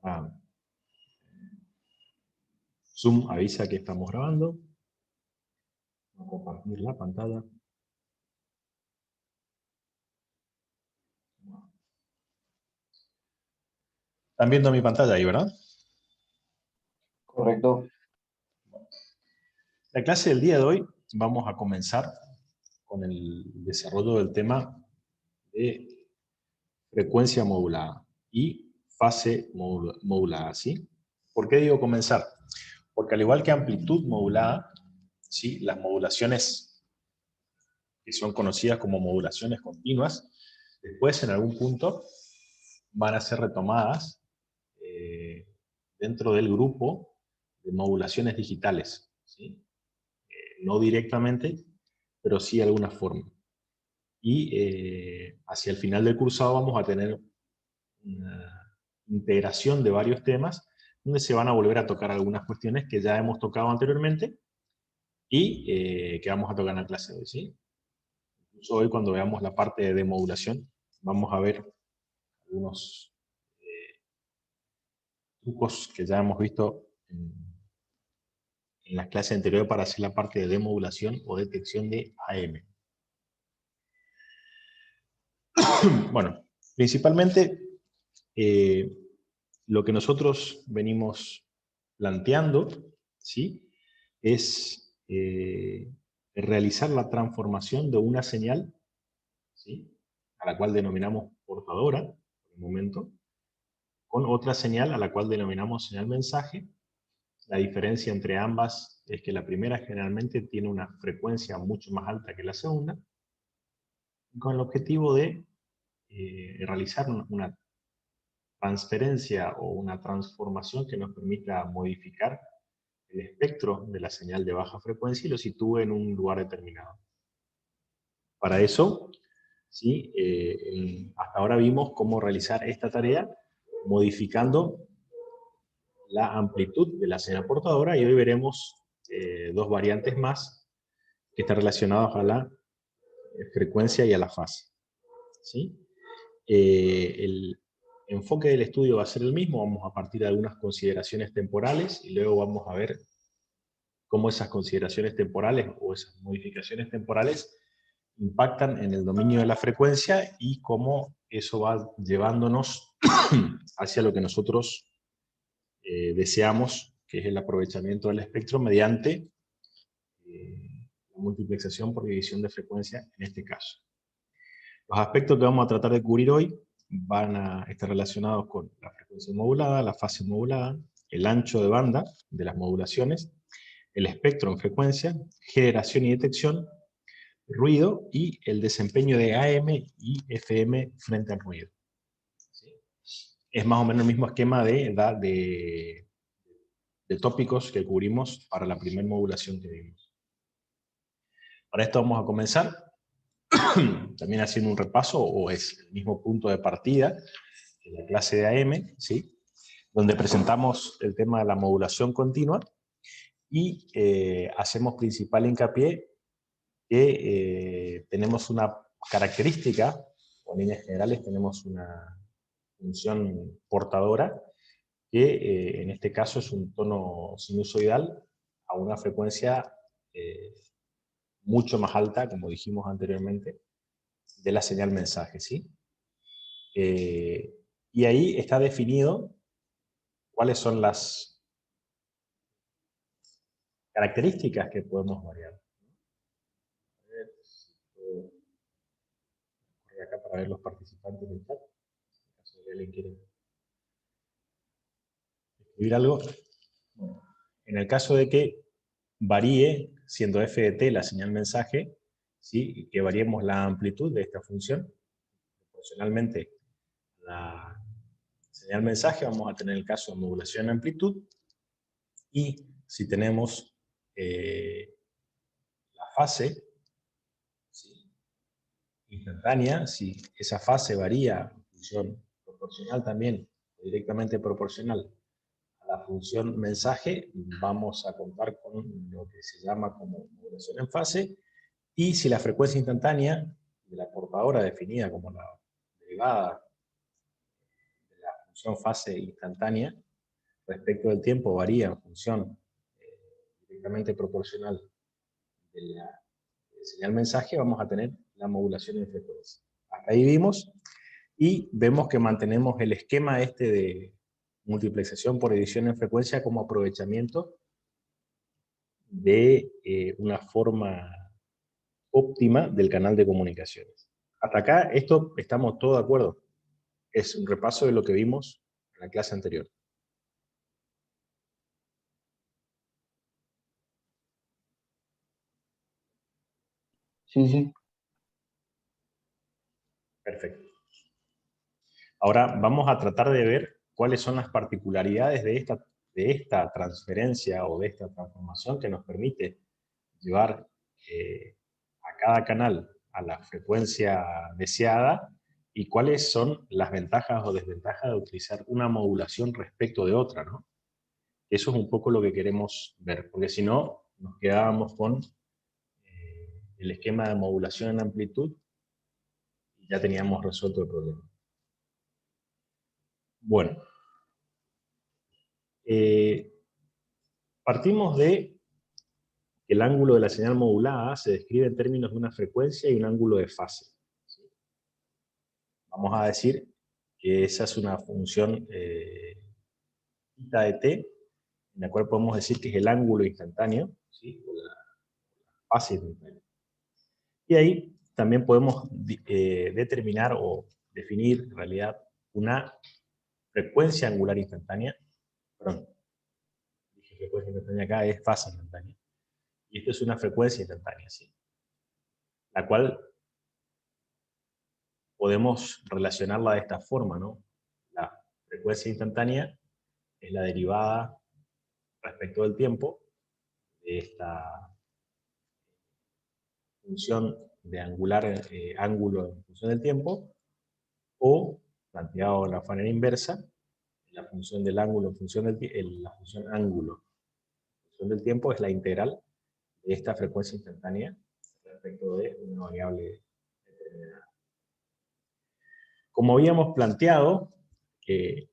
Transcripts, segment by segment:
Ah, Zoom avisa que estamos grabando. Voy a compartir la pantalla. Están viendo mi pantalla ahí, ¿verdad? Correcto. La clase del día de hoy vamos a comenzar con el desarrollo del tema de frecuencia modulada y fase modulada, ¿sí? ¿Por qué digo comenzar? Porque al igual que amplitud modulada, ¿sí? Las modulaciones que son conocidas como modulaciones continuas, después en algún punto van a ser retomadas dentro del grupo de modulaciones digitales, ¿sí? No directamente, pero sí de alguna forma. Y hacia el final del cursado vamos a tener una integración de varios temas donde se van a volver a tocar algunas cuestiones que ya hemos tocado anteriormente y que vamos a tocar en la clase de hoy, ¿sí? Incluso hoy cuando veamos la parte de modulación vamos a ver algunos trucos que ya hemos visto en las clases anteriores para hacer la parte de demodulación o detección de AM. Bueno, principalmente lo que nosotros venimos planteando, ¿sí? Es realizar la transformación de una señal, ¿sí? A la cual denominamos portadora, por el momento, con otra señal a la cual denominamos señal mensaje. La diferencia entre ambas es que la primera generalmente tiene una frecuencia mucho más alta que la segunda, con el objetivo de realizar una transferencia o una transformación que nos permita modificar el espectro de la señal de baja frecuencia y lo sitúe en un lugar determinado. Para eso, ¿sí? Hasta ahora vimos cómo realizar esta tarea modificando la amplitud de la señal portadora y hoy veremos dos variantes más que están relacionadas a la frecuencia y a la fase, ¿sí? El enfoque del estudio va a ser el mismo, vamos a partir de algunas consideraciones temporales y luego vamos a ver cómo esas consideraciones temporales o esas modificaciones temporales impactan en el dominio de la frecuencia y cómo eso va llevándonos hacia lo que nosotros deseamos, que es el aprovechamiento del espectro mediante la multiplexación por división de frecuencia en este caso. Los aspectos que vamos a tratar de cubrir hoy van a estar relacionados con la frecuencia modulada, la fase modulada, el ancho de banda de las modulaciones, el espectro en frecuencia, generación y detección, ruido y el desempeño de AM y FM frente al ruido. ¿Sí? Es más o menos el mismo esquema de tópicos que cubrimos para la primera modulación que vimos. Para esto vamos a comenzar también haciendo un repaso, o es el mismo punto de partida de la clase de AM, ¿sí? Donde presentamos el tema de la modulación continua y hacemos principal hincapié que tenemos una característica, o en líneas generales tenemos una función portadora, que en este caso es un tono sinusoidal a una frecuencia mucho más alta, como dijimos anteriormente, de la señal mensaje, ¿sí? Y ahí está definido cuáles son las características que podemos variar. A ver si puedo correr acá para ver los participantes del chat. En caso de que alguien quiera escribir algo. Bueno, en el caso de que varíe, siendo f de t la señal mensaje, ¿sí? Y que variemos la amplitud de esta función, proporcionalmente la señal mensaje, vamos a tener el caso de modulación de amplitud, y si tenemos la fase, ¿sí? Instantánea, si esa fase varía en función proporcional también, o directamente proporcional a la función mensaje, vamos a contar con lo que se llama como modulación en fase, y si la frecuencia instantánea de la portadora definida como la derivada función fase instantánea respecto del tiempo varía en función directamente proporcional de la señal mensaje, vamos a tener la modulación en frecuencia. Hasta ahí vimos, y vemos que mantenemos el esquema este de multiplexación por edición en frecuencia como aprovechamiento de una forma óptima del canal de comunicaciones. Hasta acá, esto estamos todos de acuerdo. Es un repaso de lo que vimos en la clase anterior. Sí, sí. Perfecto. Ahora vamos a tratar de ver cuáles son las particularidades de esta transferencia o de esta transformación que nos permite llevar a cada canal a la frecuencia deseada, y cuáles son las ventajas o desventajas de utilizar una modulación respecto de otra, ¿no? Eso es un poco lo que queremos ver, porque si no, nos quedábamos con el esquema de modulación en amplitud y ya teníamos resuelto el problema. Bueno, partimos de que el ángulo de la señal modulada se describe en términos de una frecuencia y un ángulo de fase. Vamos a decir que esa es una función θ de t, en la cual podemos decir que es el ángulo instantáneo, ¿sí? O la fase instantánea. Y ahí también podemos determinar o definir en realidad una frecuencia angular instantánea, perdón, dije frecuencia instantánea acá, es fase instantánea. Y esto es una frecuencia instantánea, ¿sí? La cual podemos relacionarla de esta forma, ¿no? La frecuencia instantánea es la derivada respecto del tiempo de esta función de ángulo en función del tiempo, o, planteado de la manera inversa, la función del ángulo en función la función ángulo en función del tiempo es la integral de esta frecuencia instantánea respecto de una variable determinada. Como habíamos planteado en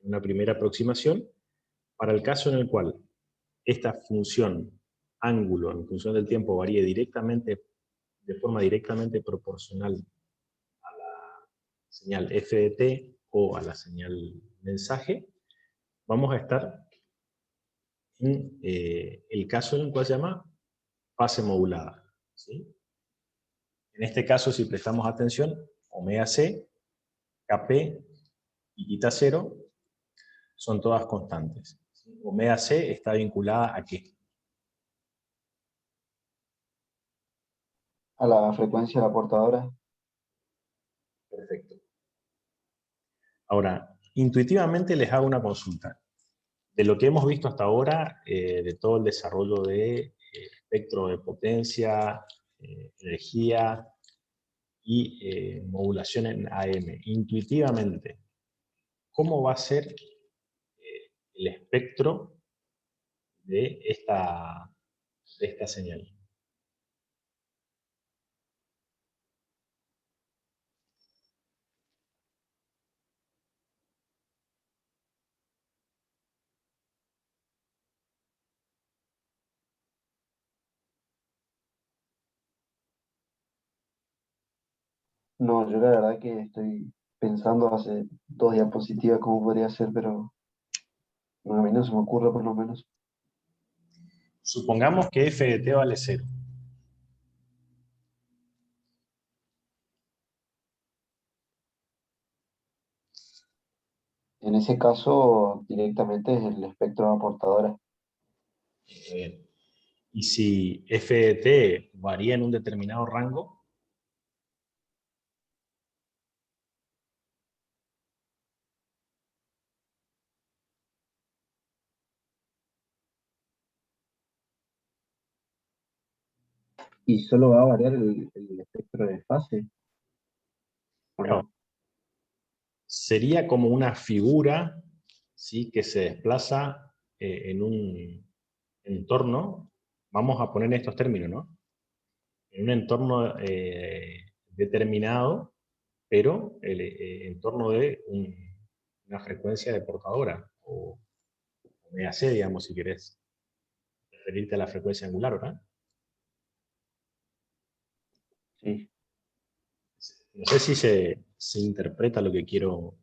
una primera aproximación, para el caso en el cual esta función ángulo en función del tiempo varíe directamente, de forma directamente proporcional a la señal f de t o a la señal mensaje, vamos a estar en el caso en el cual se llama fase modulada, ¿sí? En este caso, si prestamos atención, omega c, kp y θ 0 son todas constantes. Omega c está vinculada ¿a qué? A la frecuencia de la portadora. Perfecto. Ahora, intuitivamente les hago una consulta. De lo que hemos visto hasta ahora, de todo el desarrollo de espectro de potencia, energía y modulación en AM, intuitivamente, ¿cómo va a ser el espectro de esta señal? No, yo la verdad que estoy pensando hace 2 diapositivas cómo podría ser, pero a mí no se me ocurre por lo menos. Supongamos que f de t vale 0. En ese caso, directamente es el espectro de la portadora. Y si f de t varía en un determinado rango, Y solo va a variar el espectro de fase, ¿o claro, no? sería como una figura, ¿sí?, que se desplaza en un entorno, vamos a poner estos términos, ¿no? En un entorno determinado, pero en torno de una frecuencia de portadora, o omega c, digamos, si querés referirte a la frecuencia angular, ¿verdad? Sí, No sé si se interpreta lo que quiero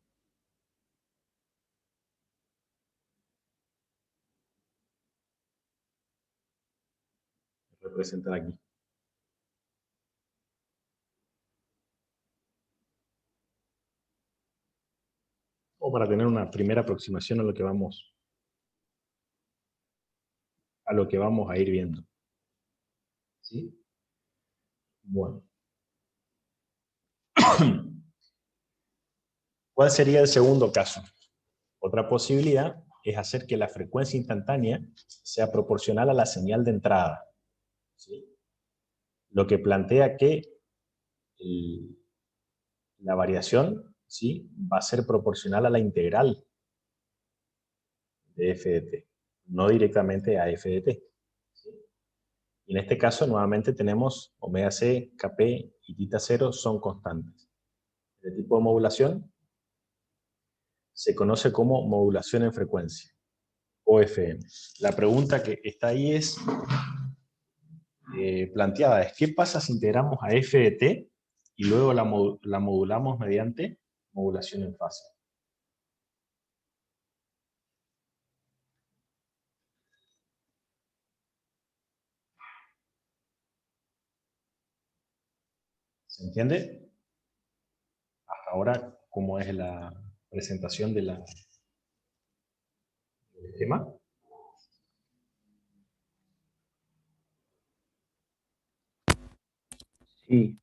representar aquí. O para tener una primera aproximación a lo que vamos a ir viendo. ¿Sí? Bueno. ¿Cuál sería el segundo caso? Otra posibilidad es hacer que la frecuencia instantánea sea proporcional a la señal de entrada, ¿sí? Lo que plantea que la variación, ¿sí?, va a ser proporcional a la integral de f de t, no directamente a f de t. ¿Sí? Y en este caso, nuevamente tenemos omega c, kp y θ 0 son constantes. El tipo de modulación se conoce como modulación en frecuencia, OFM. La pregunta que está ahí es planteada es, ¿qué pasa si integramos a f de t y luego la modulamos mediante modulación en fase? ¿Se entiende? Hasta ahora, ¿cómo es la presentación del esquema? sí.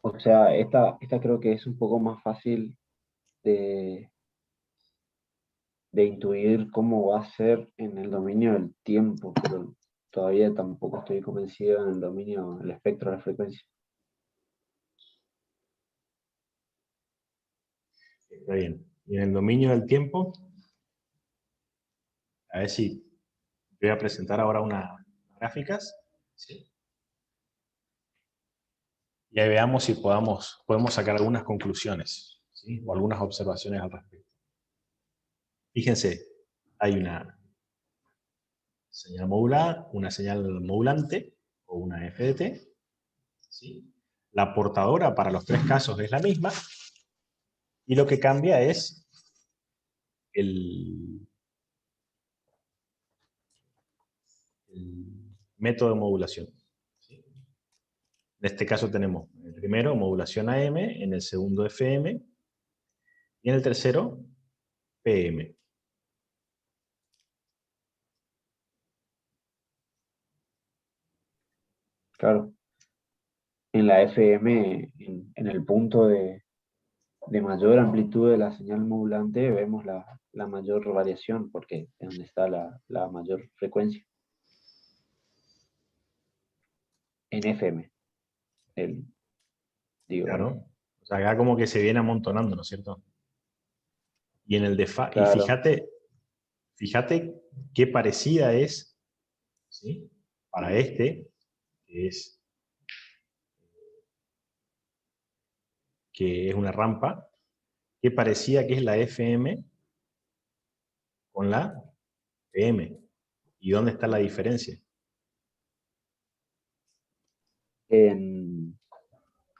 O sea, esta creo que es un poco más fácil de, de intuir cómo va a ser en el dominio del tiempo, pero todavía tampoco estoy convencido en el dominio, el espectro de la frecuencia. Está bien. Y en el dominio del tiempo, a ver si voy a presentar ahora unas gráficas, ¿sí? Y ahí veamos si podemos sacar algunas conclusiones, ¿sí?, o algunas observaciones al respecto. Fíjense, hay una señal modulada, una señal modulante, o una f de t, ¿sí? La portadora para los tres casos es la misma, y lo que cambia es el método de modulación. ¿Sí? En este caso tenemos en el primero modulación AM, en el segundo FM, y en el tercero PM. Claro, en la FM, en el punto de mayor amplitud de la señal modulante, vemos la mayor variación, porque es donde está la mayor frecuencia. En FM, digo. Claro. O sea, acá como que se viene amontonando, ¿no es cierto? Y en el de y Claro, fíjate qué parecida es, ¿sí?, para este, que es una rampa, qué parecida que es la FM con la PM. ¿Y dónde está la diferencia? en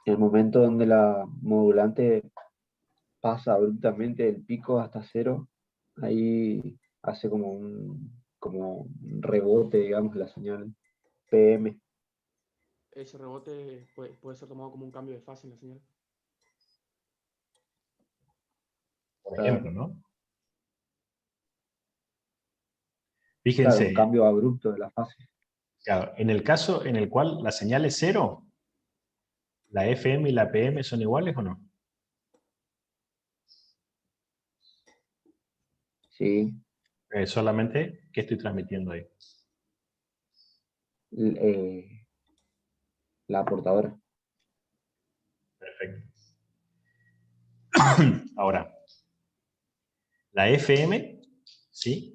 el momento donde la modulante pasa abruptamente del pico hasta cero, ahí hace como un rebote, digamos, la señal PM. Ese rebote puede ser tomado como un cambio de fase en la señal. Por ejemplo, Claro, ¿no? claro, un Fíjense, cambio abrupto de la fase. claro, en el caso en el cual la señal es cero, ¿la FM y la PM son iguales o no? Sí, Solamente, ¿qué estoy transmitiendo ahí? L- la portadora. Perfecto. Ahora, la FM, ¿sí?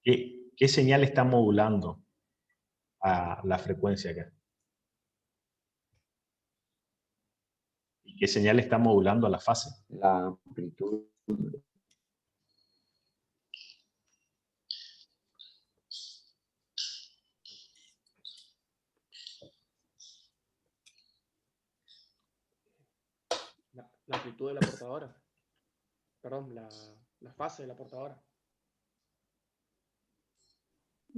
¿Qué señal está modulando a la frecuencia acá. ¿Y qué señal está modulando a la fase? La amplitud. La amplitud de la portadora. Perdón, la fase de la portadora.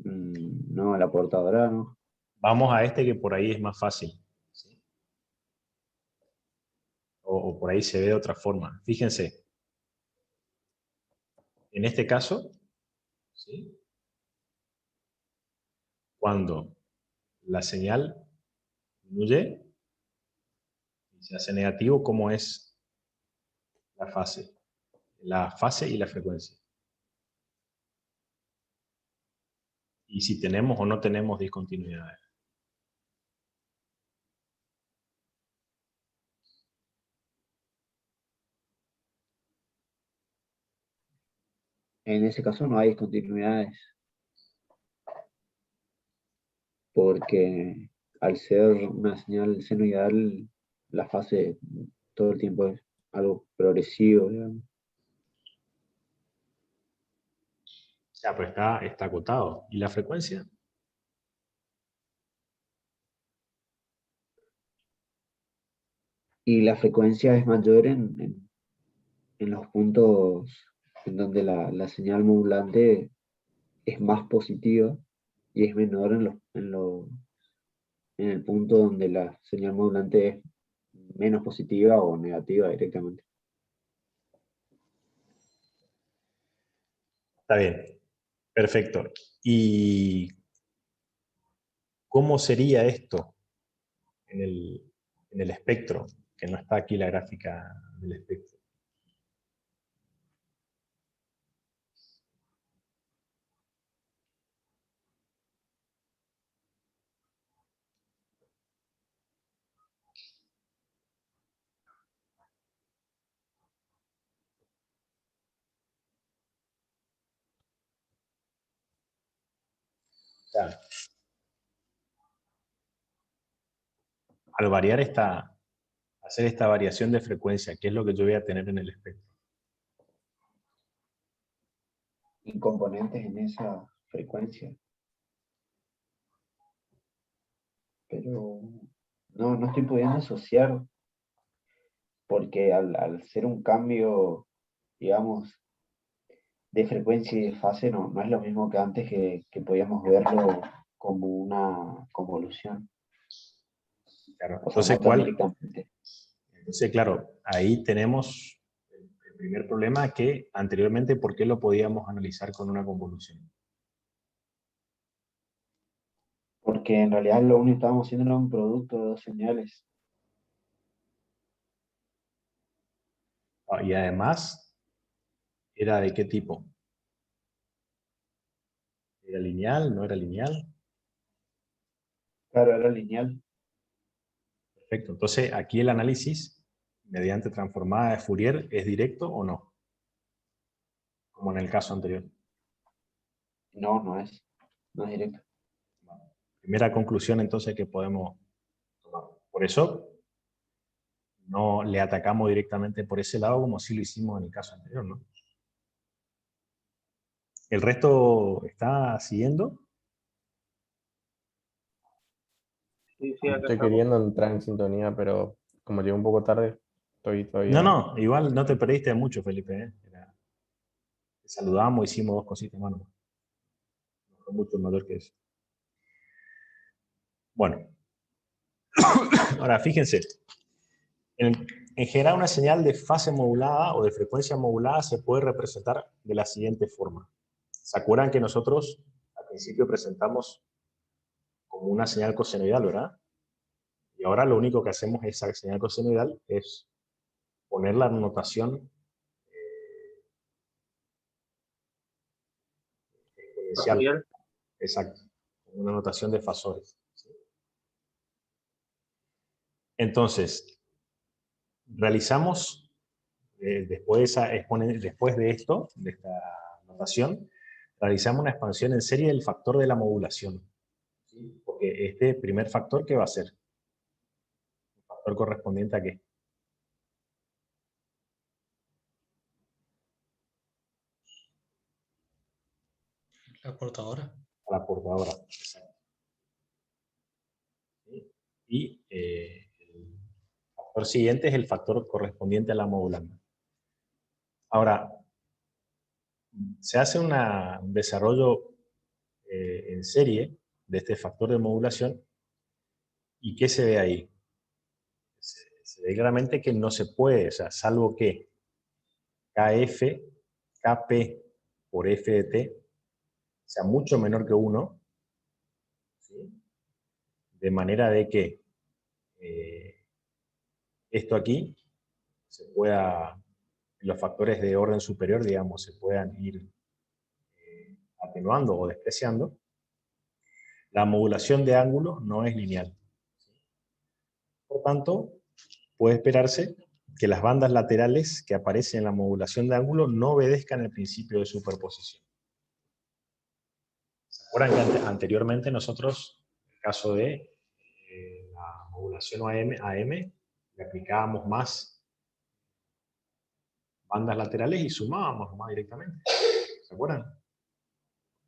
No, la portadora no. Vamos a este que por ahí es más fácil. ¿Sí? O por ahí se ve de otra forma. Fíjense. En este caso, ¿sí? Cuando la señal disminuye y se hace negativo, ¿cómo es la fase? La fase y la frecuencia. Y si tenemos o no tenemos discontinuidades. En ese caso no hay discontinuidades. Porque al ser una señal senoidal, la fase todo el tiempo es algo progresivo, digamos. Ya, pero está acotado. ¿Y la frecuencia? Y la frecuencia es mayor en los puntos en donde la señal modulante es más positiva y es menor en el punto donde la señal modulante es menos positiva o negativa directamente. Está bien. Perfecto. ¿Y cómo sería esto en el espectro? Que no está aquí la gráfica del espectro. Ya. Al variar hacer esta variación de frecuencia, ¿qué es lo que yo voy a tener en el espectro? Incomponentes en esa frecuencia. Pero no estoy pudiendo asociar porque al ser un cambio, digamos, de frecuencia y de fase, no es lo mismo que antes que podíamos verlo como una convolución, Claro. o sea, no tan directamente. Entonces, claro, ahí tenemos el primer problema que anteriormente, ¿por qué lo podíamos analizar con una convolución? Porque en realidad lo único que estábamos haciendo era un producto de dos señales. Y además, ¿era de qué tipo? ¿Era lineal? ¿No era lineal? Claro, era lineal. Perfecto. Entonces, aquí el análisis mediante transformada de Fourier es directo o no, como en el caso anterior. No es directo. Primera conclusión entonces que podemos tomar. Por eso no le atacamos directamente por ese lado como sí lo hicimos en el caso anterior, ¿no? ¿El resto está siguiendo? Sí, acá Estoy estamos. queriendo entrar en sintonía, pero como llego un poco tarde, estoy No, todavía... no, igual no te perdiste mucho, Felipe, ¿eh? Te saludamos, hicimos 2 cositas, mano. No fue mucho mayor que eso. Bueno, ahora fíjense, en general una señal de fase modulada o de frecuencia modulada se puede representar de la siguiente forma. ¿Se acuerdan que nosotros al principio presentamos como una señal cosenoidal, verdad? Y ahora lo único que hacemos es esa señal cosenoidal es poner la notación exponencial. Exacto, una notación de fasores. Entonces, realizamos, después de esto, de esta notación, realizamos una expansión en serie del factor de la modulación. ¿Sí? ¿Por Porque este primer factor, ¿qué va a ser? ¿El factor correspondiente a qué? La portadora. A la portadora. Exacto. ¿Sí? Y el factor siguiente es el factor correspondiente a la modulanda. Ahora, se hace un desarrollo en serie de este factor de modulación. ¿Y qué se ve ahí? Se ve claramente que no se puede, o sea, salvo que KF, KP por F de T sea mucho menor que 1, ¿sí? De manera de que esto aquí se pueda, los factores de orden superior, digamos, se puedan ir atenuando o despreciando. La modulación de ángulos no es lineal. Por tanto, puede esperarse que las bandas laterales que aparecen en la modulación de ángulo no obedezcan el principio de superposición. ¿Se acuerdan que anteriormente nosotros, en el caso de la modulación AM, le aplicábamos más bandas laterales y sumábamos más directamente? ¿Se acuerdan?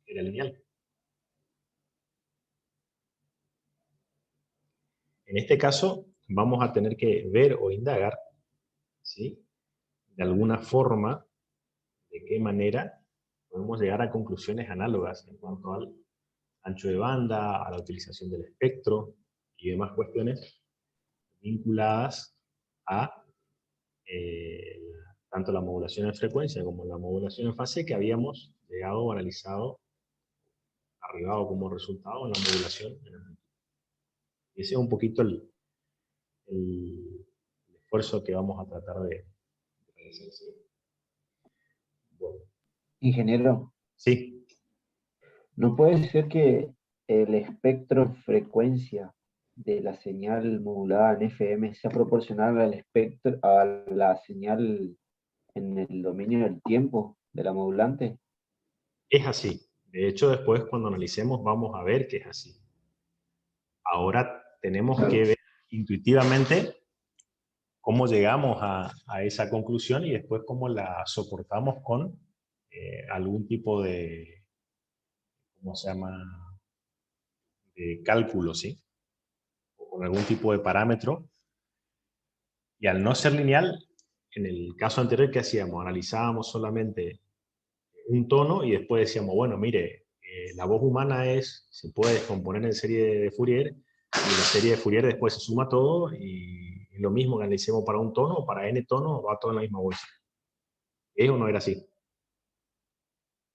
Era lineal. En este caso, vamos a tener que ver o indagar, ¿sí?, de alguna forma, de qué manera podemos llegar a conclusiones análogas en cuanto al ancho de banda, a la utilización del espectro y demás cuestiones vinculadas a tanto la modulación en frecuencia como la modulación en fase que habíamos llegado o analizado, arribado como resultado en la modulación en amplitud. Y ese es un poquito el esfuerzo que vamos a tratar de realizar. ¿Sí? Bueno. Ingeniero, Sí. ¿no puede ser que el espectro frecuencia de la señal modulada en FM sea proporcional al espectro, a la señal en el dominio del tiempo de la modulante? Es así. De hecho, después cuando analicemos vamos a ver que es así. Ahora tenemos que ver intuitivamente cómo llegamos a esa conclusión y después cómo la soportamos con algún tipo de, ¿cómo se llama?, de cálculo, ¿sí? O con algún tipo de parámetro. Y al no ser lineal, en el caso anterior, ¿qué hacíamos? Analizábamos solamente un tono y después decíamos, bueno, mire, la voz humana se puede descomponer en serie de Fourier y la serie de Fourier después se suma todo y lo mismo que analicemos para un tono o para n tonos, va todo en la misma bolsa. ¿Eso no era así?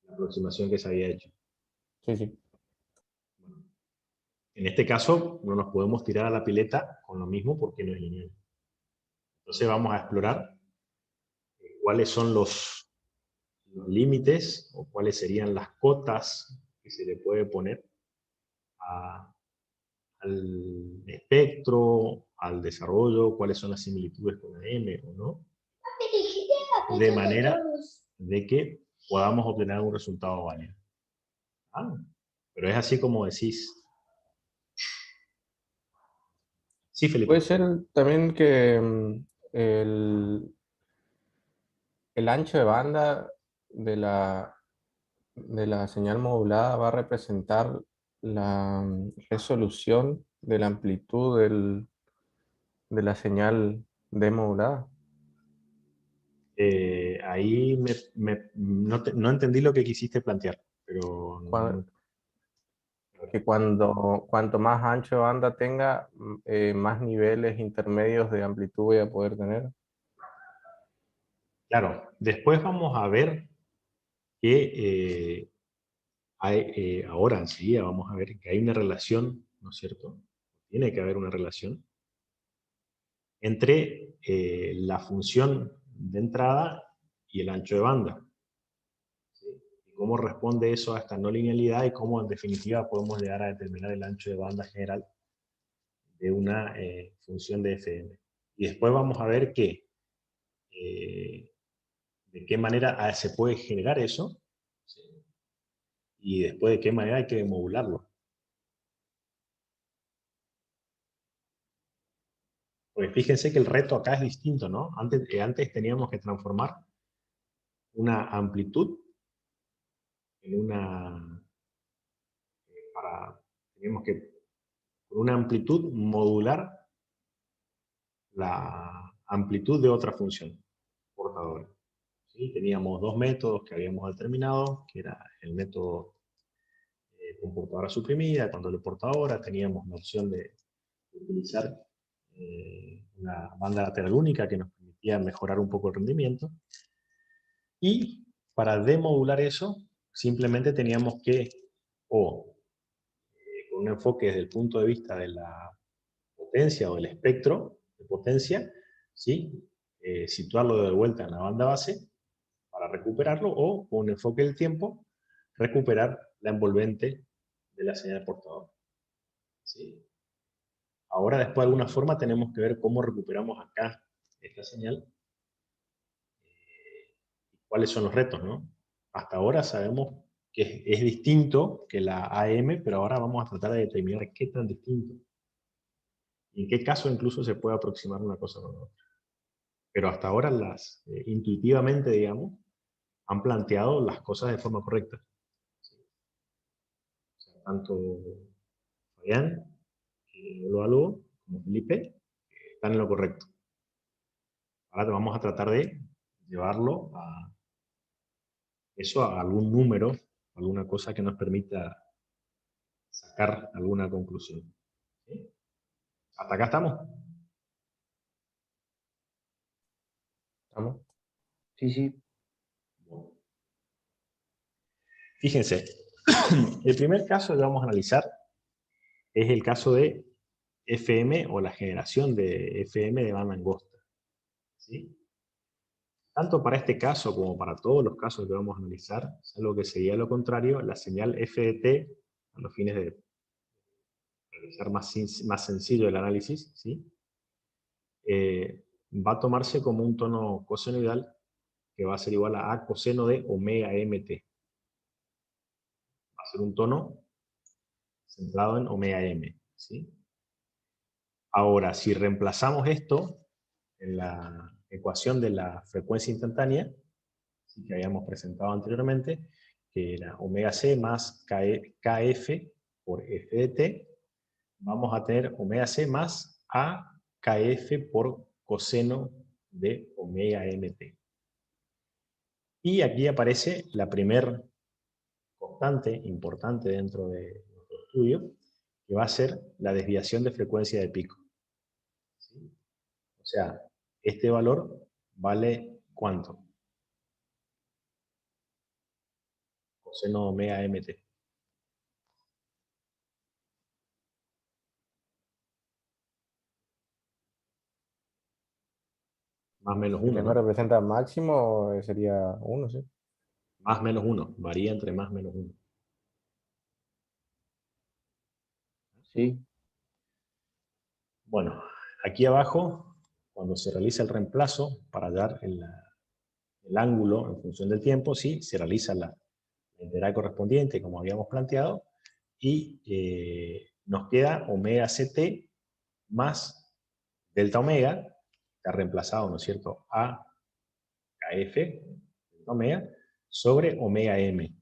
La aproximación que se había hecho. Sí, sí. Bueno, en este caso, no nos podemos tirar a la pileta con lo mismo porque no es lineal. Entonces vamos a explorar cuáles son los límites o cuáles serían las cotas que se le puede poner al espectro, al desarrollo, cuáles son las similitudes con AM o no, de manera de que podamos obtener un resultado válido. Ah, pero es así como decís. Sí, Felipe. Puede ser también que el ancho de banda de la señal modulada va a representar la resolución de la amplitud de la señal demodulada. Ahí no entendí lo que quisiste plantear, pero Que cuanto más ancho de banda tenga, más niveles intermedios de amplitud voy a poder tener. claro, después vamos a ver que ahora enseguida vamos a ver que hay una relación, ¿no es cierto? Tiene que haber una relación entre la función de entrada y el ancho de banda. ¿Sí? Y cómo responde eso a esta no linealidad y cómo en definitiva podemos llegar a determinar el ancho de banda general de una función de FM. Y después vamos a ver que, de qué manera se puede generar eso, ¿sí? Y después de qué manera hay que modularlo. Porque fíjense que el reto acá es distinto, ¿no? Antes teníamos que transformar una amplitud en una... teníamos que, con una amplitud, modular la amplitud de otra función portadora. ¿Sí? Teníamos dos métodos que habíamos determinado, que era el método con portadora suprimida, control de portadora. Teníamos la opción de utilizar una banda lateral única que nos permitía mejorar un poco el rendimiento. Y para demodular eso, simplemente teníamos que, con un enfoque desde el punto de vista de la potencia o del espectro de potencia, ¿sí? Situarlo de vuelta en la banda base para recuperarlo, o con un enfoque del tiempo, recuperar la envolvente de la señal portadora. ¿Sí? Ahora, después, de alguna forma, tenemos que ver cómo recuperamos acá esta señal. ¿Cuáles son los retos, no? Hasta ahora sabemos que es distinto que la AM, pero ahora vamos a tratar de determinar qué tan distinto. Y en qué caso incluso se puede aproximar una cosa con la otra. Pero hasta ahora, intuitivamente, digamos, han planteado las cosas de forma correcta. ¿Sí? O sea, tanto Fabián, que lo evaluó, como Felipe, están en lo correcto. Ahora vamos a tratar de llevarlo a algún número, alguna cosa que nos permita sacar alguna conclusión. ¿Sí? ¿Hasta acá estamos? ¿Estamos? Sí, sí. Bueno. Fíjense, el primer caso que vamos a analizar es el caso de FM, o la generación de FM de banda angosta. ¿Sí? Tanto para este caso como para todos los casos que vamos a analizar, salvo que sería lo contrario, la señal FDT, a los fines de realizar más sencillo el análisis, ¿sí? Va a tomarse como un tono cosenoidal que va a ser igual a coseno de omega mt. Va a ser un tono centrado en omega m. ¿Sí? Ahora, si reemplazamos esto en la ecuación de la frecuencia instantánea, ¿sí?, que habíamos presentado anteriormente, que era omega c más kf por f de t, vamos a tener omega c más a kf por coseno de omega mt. Y aquí aparece la primera constante importante dentro de nuestro estudio, que va a ser la desviación de frecuencia de pico. ¿Sí? O sea, este valor vale ¿cuánto? Coseno de omega mt. Más menos Si 1, me ¿no? representa máximo, sería 1, ¿sí? Más menos 1, varía entre más menos 1. Sí. Bueno, aquí abajo, cuando se realiza el reemplazo para dar el ángulo en función del tiempo, sí, se realiza la integral correspondiente, como habíamos planteado, y nos queda omega ct más delta omega, que ha reemplazado, ¿no es cierto?, a kf, delta omega, sobre omega m.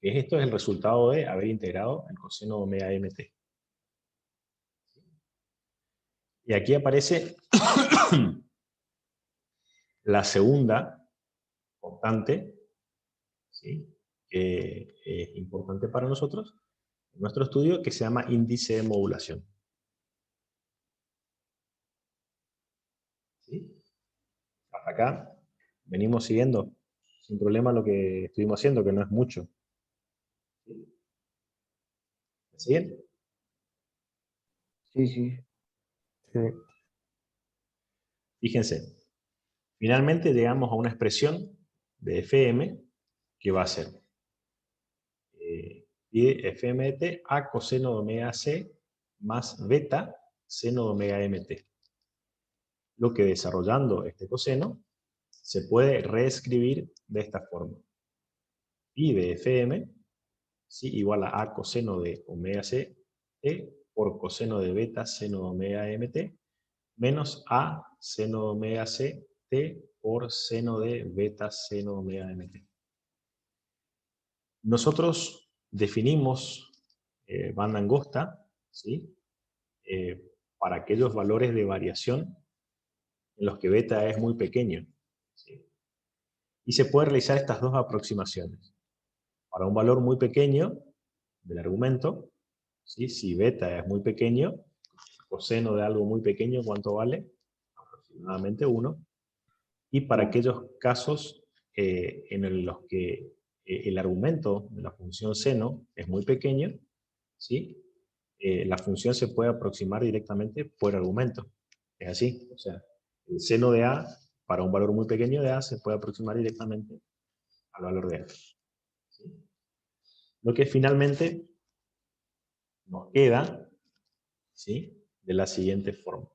Esto es el resultado de haber integrado el coseno de omega mt. Y aquí aparece la segunda constante, ¿sí?, que es importante para nosotros en nuestro estudio, que se llama índice de modulación. ¿Sí? Hasta acá venimos siguiendo sin problema lo que estuvimos haciendo, que no es mucho. ¿Sí? ¿Me siguen? Sí, sí. Sí. Fíjense, finalmente llegamos a una expresión de FM que va a ser FM de t a coseno de omega c más beta seno de omega mt. Lo que, desarrollando este coseno, se puede reescribir de esta forma. Pi de FM, ¿sí?, igual a coseno de omega c t por coseno de beta seno de omega mt, menos A seno de omega C T por seno de beta seno de omega MT. Nosotros definimos banda angosta, ¿sí? Para aquellos valores de variación en los que beta es muy pequeño, ¿sí? Y se pueden realizar estas dos aproximaciones. Para un valor muy pequeño del argumento, ¿sí? Si beta es muy pequeño, coseno de algo muy pequeño, ¿cuánto vale? Aproximadamente 1. Y para aquellos casos en los que el argumento de la función seno es muy pequeño, ¿sí? La función se puede aproximar directamente por argumento. Es así. O sea, el seno de A, para un valor muy pequeño de A, se puede aproximar directamente al valor de A. ¿Sí? Lo que finalmente nos queda, ¿sí? De la siguiente forma.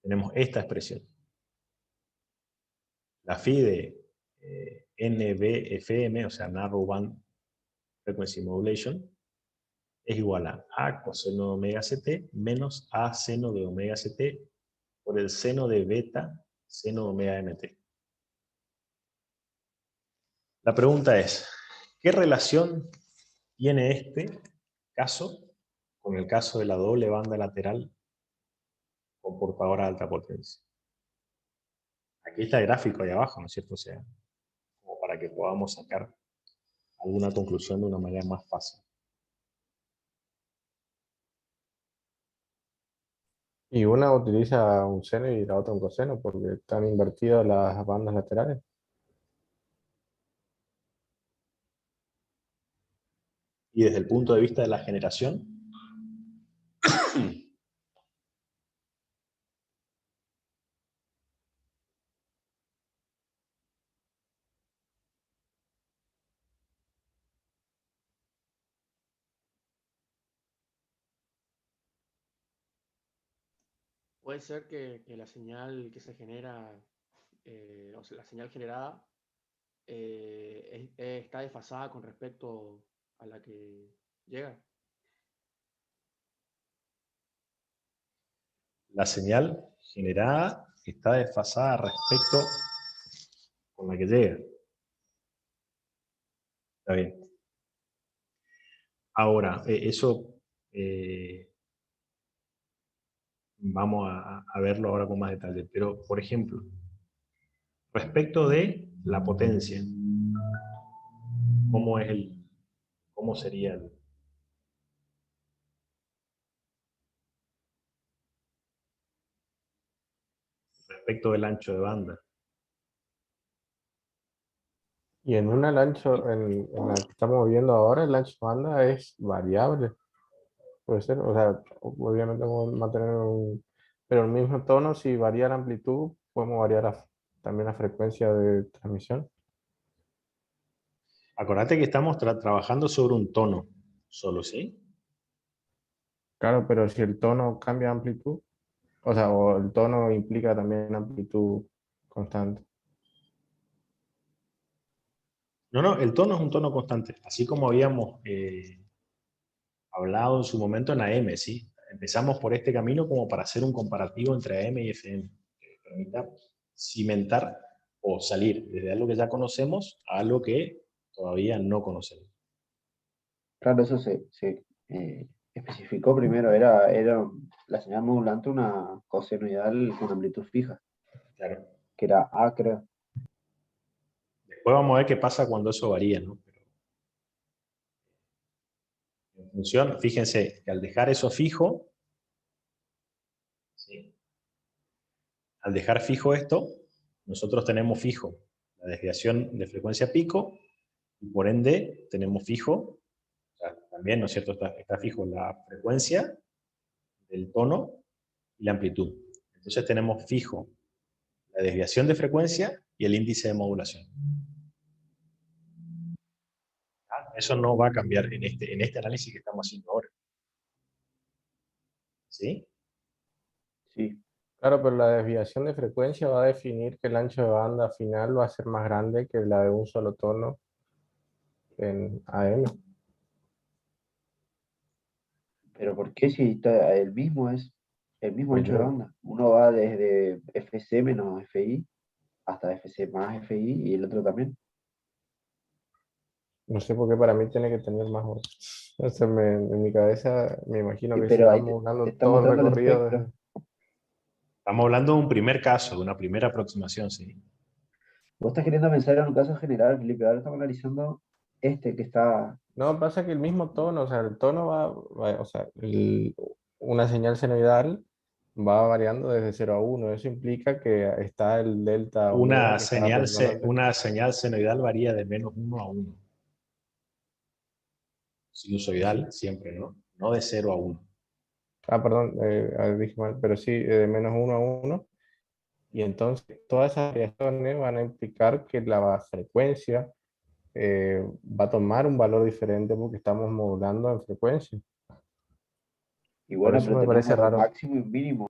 Tenemos esta expresión. La phi de NBFM, o sea, Narrow Band Frequency Modulation, es igual a A coseno de omega ct menos A seno de omega ct por el seno de beta seno de omega mt. La pregunta es, ¿qué relación tiene este caso con el caso de la doble banda lateral con portadora de alta potencia? Aquí está el gráfico ahí abajo, ¿no es cierto? O sea, como para que podamos sacar alguna conclusión de una manera más fácil. Y una utiliza un seno y la otra un coseno porque están invertidas las bandas laterales. Y desde el punto de vista de la generación, Puede ser que la señal que se genera, o sea, la señal generada, está desfasada con respecto a la que llega. la señal generada está desfasada respecto con la que llega. Está bien. Ahora, eso vamos a verlo ahora con más detalle. Pero, por ejemplo, respecto de la potencia, ¿cómo sería respecto del ancho de banda? Y en una el ancho, en la que estamos viendo ahora, el ancho de banda es variable. Puede ser, o sea, obviamente vamos a mantener pero el mismo tono, si varía la amplitud, podemos variar también la frecuencia de transmisión. Acordate que estamos trabajando sobre un tono solo, ¿sí? Claro, pero si el tono cambia de amplitud, o sea, o el tono implica también amplitud constante. No, el tono es un tono constante, así como habíamos hablado en su momento en AM, ¿sí? Empezamos por este camino como para hacer un comparativo entre AM y FM, que permita cimentar o salir desde algo que ya conocemos a algo que todavía no conocemos. Claro, eso se especificó primero, era la señal modulante una cosenoidal con amplitud fija, Claro. que era A, creo. Después vamos a ver qué pasa cuando eso varía, ¿no? Pero en función, fíjense que al dejar eso fijo, ¿sí? Al dejar fijo esto, nosotros tenemos fijo la desviación de frecuencia pico y por ende tenemos fijo, o sea, también, ¿no es cierto? Está fijo la frecuencia del tono y la amplitud. Entonces tenemos fijo la desviación de frecuencia y el índice de modulación. Eso no va a cambiar en este análisis que estamos haciendo ahora. ¿Sí? Sí, Claro, pero la desviación de frecuencia va a definir que el ancho de banda final va a ser más grande que la de un solo tono en AM. Pero ¿por qué si está el mismo es el mismo Pues ancho de yo banda? Uno va desde FC menos FI hasta FC más FI y el otro también. no sé por qué para mí tiene que tener más horas. O sea, en mi cabeza me imagino Sí, que si pero ahí vamos te dando está todo el mostrando el recorrido espectro. Estamos hablando de un primer caso, de una primera aproximación, sí. Vos estás queriendo pensar en un caso general, Felipe. Ahora estamos analizando este que está. No, pasa que el mismo tono, o sea, el tono o sea, una señal senoidal va variando desde 0 a 1. Eso implica que está el delta omega que estaba preguntando antes. Una señal senoidal varía de -1 a 1. Sinusoidal siempre, ¿no? No de 0 a 1. Ah, perdón, dije mal, pero sí, de -1 a 1. Y entonces todas esas variaciones van a implicar que la frecuencia va a tomar un valor diferente porque estamos modulando en frecuencia. Y Por bueno, eso pero me parece tenemos un raro. máximo y un mínimo.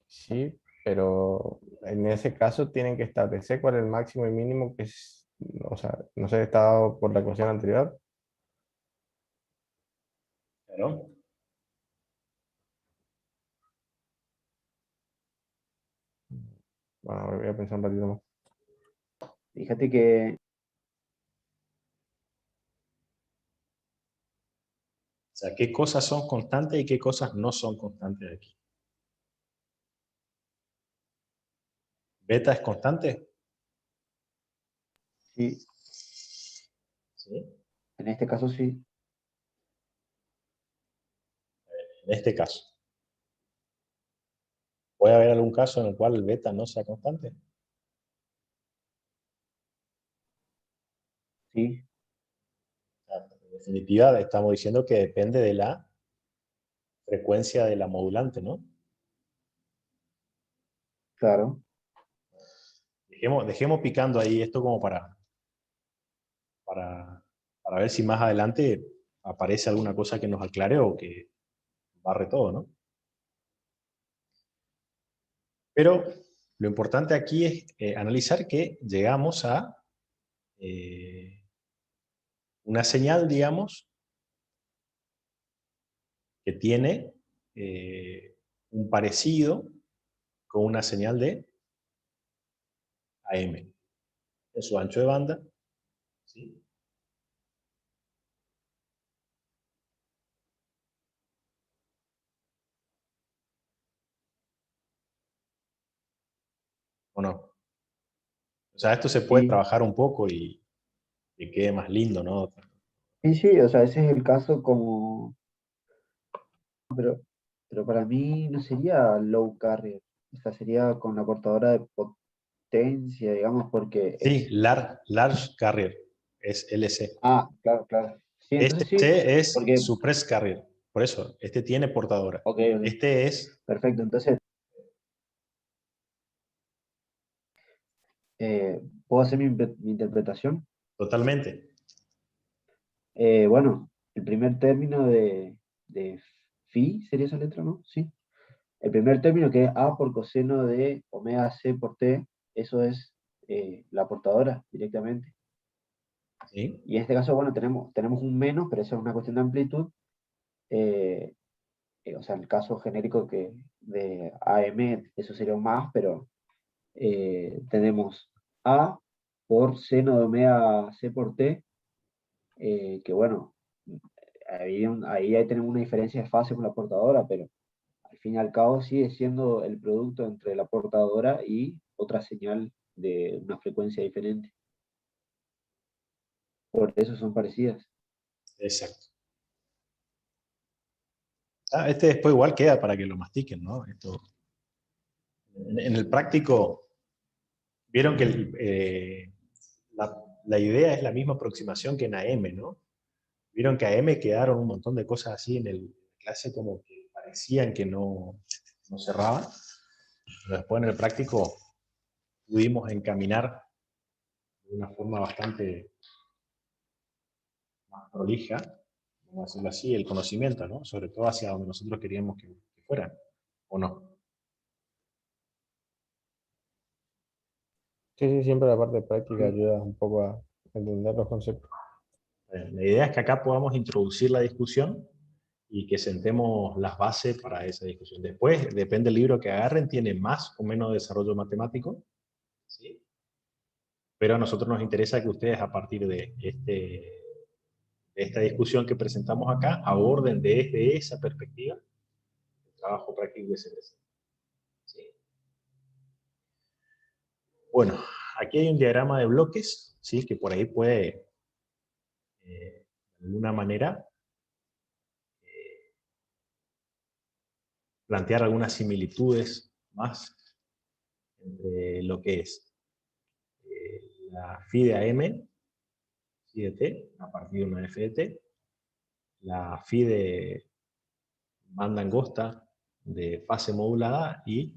Sí, pero en ese caso tienen que establecer cuál es el máximo y mínimo que es, o sea, no sé, estado por la ecuación anterior. ¿No? Bueno, voy a pensar un ratito más. Fíjate que O sea, qué cosas son constantes y qué cosas no son constantes aquí. ¿Beta es constante? sí, Sí. en este caso sí. En este caso. ¿Puede haber algún caso en el cual el beta no sea constante? Sí, O sea, en definitiva, estamos diciendo que depende de la frecuencia de la modulante, ¿no? claro. Dejemos picando ahí esto como para, para ver si más adelante aparece alguna cosa que nos aclare o que barre todo, ¿no? Pero lo importante aquí es analizar que llegamos a una señal, digamos, que tiene un parecido con una señal de AM en su ancho de banda, ¿sí? ¿O no? O sea, esto se puede Sí, trabajar un poco y que quede más lindo, ¿no? sí, sí, o sea, ese es el caso como. Pero para mí no sería low carrier. O sea, sería con la portadora de potencia, digamos, porque Sí, es. large carrier, es LC. Ah, claro, claro. Sí, Este entonces sí, C es porque. suppress carrier, por eso, este tiene portadora. Ok, ok, Este es perfecto. Entonces, ¿puedo hacer mi interpretación? totalmente. Bueno, el primer término de phi sería esa letra, ¿no? Sí. El primer término que es A por coseno de omega C por T, eso es la portadora directamente. ¿Sí? Y en este caso, bueno, tenemos un menos, pero eso es una cuestión de amplitud. eh, o sea, el caso genérico que de AM, eso sería un más, pero tenemos A por seno de omega C por T, que bueno, ahí tenemos una diferencia de fase con la portadora, pero al fin y al cabo sigue siendo el producto entre la portadora y otra señal de una frecuencia diferente. Por eso son parecidas. Exacto. Ah, este después igual queda para que lo mastiquen, ¿no? Esto, en el práctico, vieron que la idea es la misma aproximación que en AM, ¿no? Vieron que a AM quedaron un montón de cosas así en el clase como que parecían que no cerraban. Pero después en el práctico pudimos encaminar de una forma bastante más prolija, vamos a decirlo así, el conocimiento, ¿no? Sobre todo hacia donde nosotros queríamos que fueran, ¿o no? Sí, sí, siempre la parte práctica Sí, ayuda un poco a entender los conceptos. La idea es que acá podamos introducir la discusión y que sentemos las bases para esa discusión. Después, depende del libro que agarren, tiene más o menos desarrollo matemático, ¿sí? Pero a nosotros nos interesa que ustedes, a partir de esta discusión que presentamos acá, aborden desde esa perspectiva el trabajo práctico que se presenta. ¿Sí? Bueno, aquí hay un diagrama de bloques, ¿sí? Que por ahí puede, de alguna manera, plantear algunas similitudes más entre lo que es la phi de AM, phi de t, a partir de una f de t, la phi de banda angosta de fase modulada y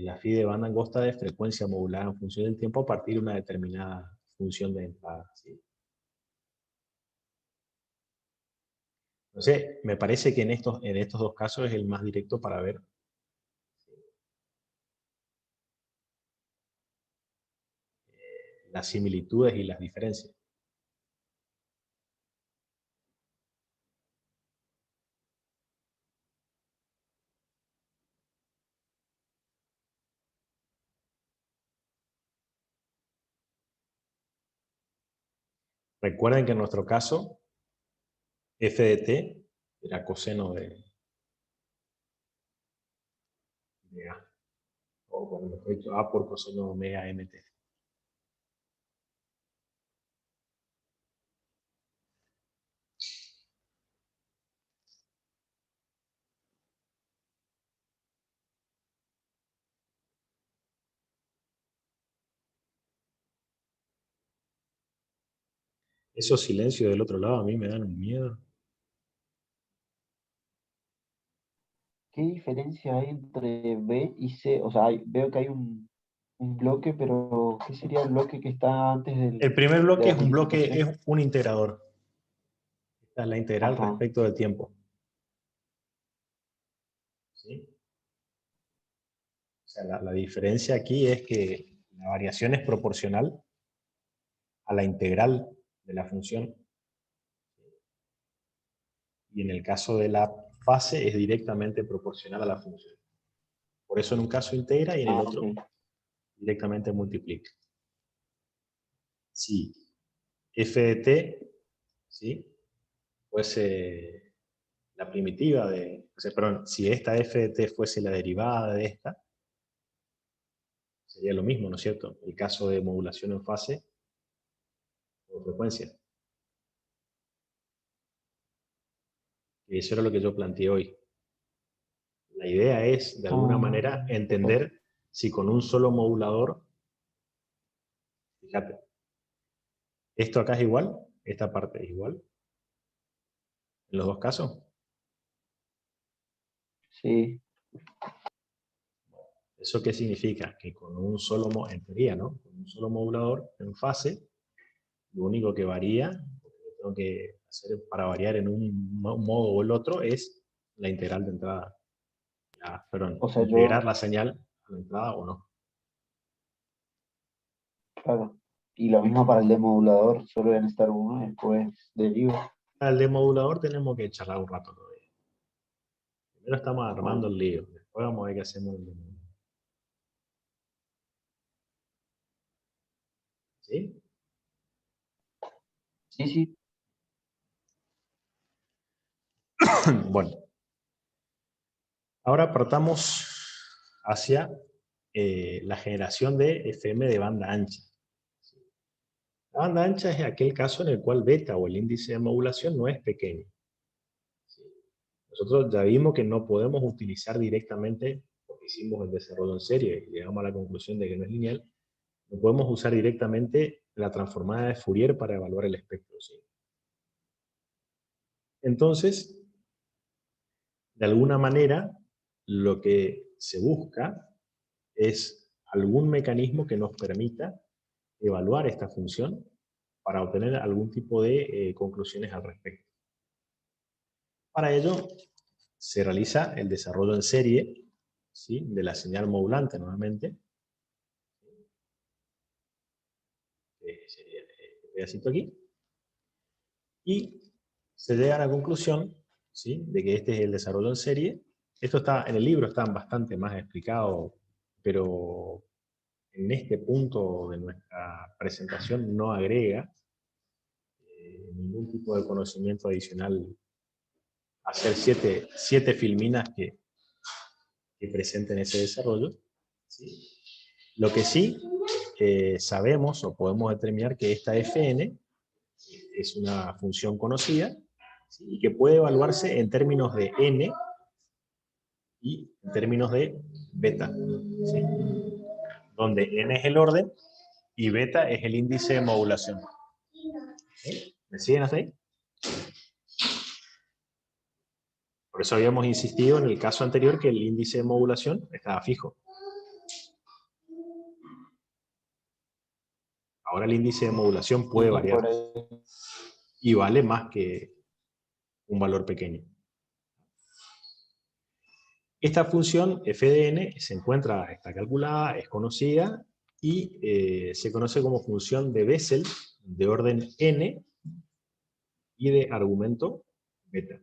la phi de banda angosta de frecuencia modulada en función del tiempo a partir de una determinada función de entrada. ¿Sí? Entonces, me parece que en estos dos casos es el más directo para ver las similitudes y las diferencias. Recuerden que en nuestro caso, f de t era coseno de A. O bueno, mejor dicho, A por coseno de omega mt. Esos silencios del otro lado a mí me dan un miedo. ¿Qué diferencia hay entre B y C? O sea, veo que hay un bloque, pero ¿qué sería el bloque que está antes El primer de bloque la es un bloque, multiplicación? es un integrador. Esta es la integral Ajá. respecto del tiempo. ¿Sí? O sea, la diferencia aquí es que la variación es proporcional a la integral de la función. Y en el caso de la fase es directamente proporcional a la función. Por eso en un caso integra y en el Ah, otro ok. directamente multiplica. Si f de t, ¿sí? Fuese la primitiva de... O sea, perdón, si esta f de t fuese la derivada de esta, sería lo mismo, ¿no es cierto? El caso de modulación en fase o frecuencia. Y eso era lo que yo planteé hoy. La idea es, de alguna manera, Perfecto. entender si con un solo modulador, fíjate, esto acá es igual, esta parte es igual, en los dos casos. Sí. ¿Eso qué significa? Que con un solo, en teoría, ¿no? Con un solo modulador en fase, lo único que varía, lo que tengo que hacer para variar en un modo o el otro, es la integral de entrada. Perdón, O sea, integrar la señal a la entrada o no. claro. Y lo mismo para el demodulador, solo en estar uno y después deriva. Al demodulador tenemos que charlar un rato todavía. Primero estamos armando Bueno, el lío, después vamos a ver qué hacemos el demodulador. ¿Sí? sí, sí. Bueno, ahora partamos hacia la generación de FM de banda ancha. La banda ancha es aquel caso en el cual beta o el índice de modulación no es pequeño. Nosotros ya vimos que no podemos utilizar directamente, porque hicimos el desarrollo en serie y llegamos a la conclusión de que no es lineal, no podemos usar directamente la transformada de Fourier para evaluar el espectro. ¿Sí? Entonces, de alguna manera, lo que se busca es algún mecanismo que nos permita evaluar esta función para obtener algún tipo de conclusiones al respecto. Para ello, se realiza el desarrollo en serie, ¿sí? De la señal modulante nuevamente. Sería este pedacito aquí. y se llega a la conclusión, ¿sí?, de que este es el desarrollo en serie. Esto está en el libro, está bastante más explicado, pero en este punto de nuestra presentación no agrega ningún tipo de conocimiento adicional a hacer siete filminas que presenten ese desarrollo, ¿sí? Lo que sí sabemos o podemos determinar que esta Fn es una función conocida, ¿sí?, y que puede evaluarse en términos de n y en términos de beta, ¿sí?, donde n es el orden y beta es el índice de modulación. ¿Sí? ¿Me siguen hasta ahí? Por eso habíamos insistido en el caso anterior que el índice de modulación estaba fijo. Ahora el índice de modulación puede variar Por ahí. y vale más que un valor pequeño. Esta función f de n se encuentra, está calculada, es conocida y se conoce como función de Bessel de orden n y de argumento beta.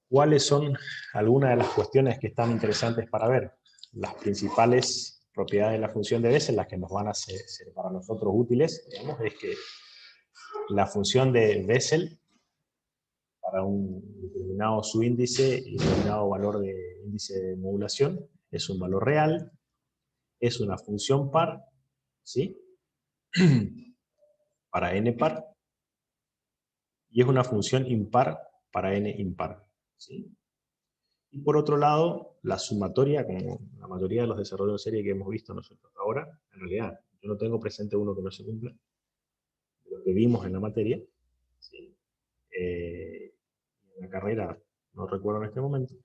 ¿Cuáles son algunas de las cuestiones que están interesantes para ver? Las principales propiedades de la función de Bessel, las que nos van a ser para nosotros útiles, digamos, es que la función de Bessel para un determinado subíndice y determinado valor de índice de modulación es un valor real, es una función par, ¿sí?, para n par, y es una función impar para n impar, ¿sí? Y por otro lado, la sumatoria, como la mayoría de los desarrollos de serie que hemos visto nosotros ahora, en realidad, yo no tengo presente uno que no se cumpla, de lo que vimos en la materia, ¿sí?, en la carrera, no recuerdo en este momento,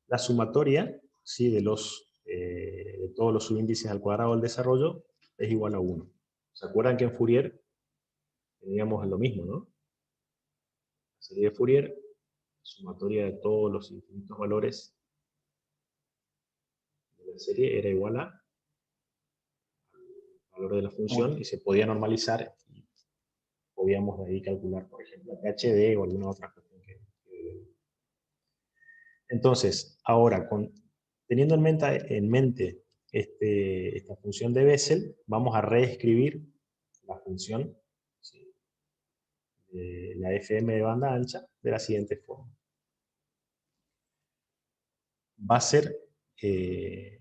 la sumatoria, ¿sí?, de todos los subíndices al cuadrado del desarrollo es igual a 1. ¿Se acuerdan que en Fourier teníamos lo mismo, no? La serie de Fourier, sumatoria de todos los infinitos valores de la serie era igual al valor de la función y se podía normalizar y podíamos de ahí calcular, por ejemplo, PHD o alguna otra cuestión Entonces, ahora, teniendo en mente esta función de Bessel, vamos a reescribir la función, ¿sí?, de la FM de banda ancha de la siguiente forma. Va a ser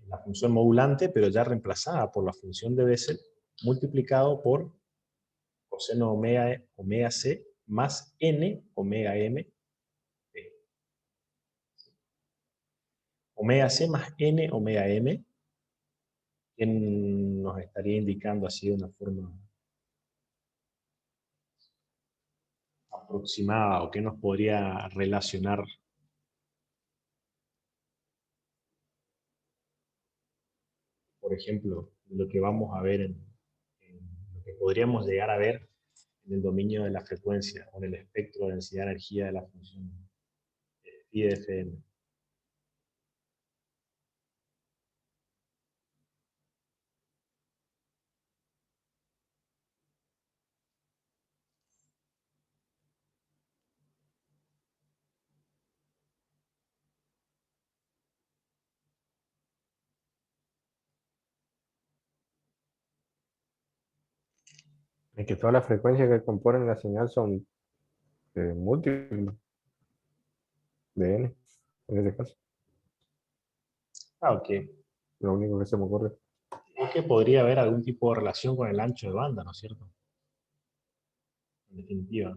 la función modulante, pero ya reemplazada por la función de Bessel, multiplicado por coseno omega c más n omega m. Omega c más n omega m, que nos estaría indicando así de una forma aproximada o que nos podría relacionar por ejemplo, lo que vamos a ver en lo que podríamos llegar a ver en el dominio de la frecuencia o en el espectro de densidad de energía de la función phi de Fn. Es que todas las frecuencias que componen la señal son múltiples de n, en este caso. Aunque Lo único que se me ocurre. es que podría haber algún tipo de relación con el ancho de banda, ¿no es cierto? En definitiva.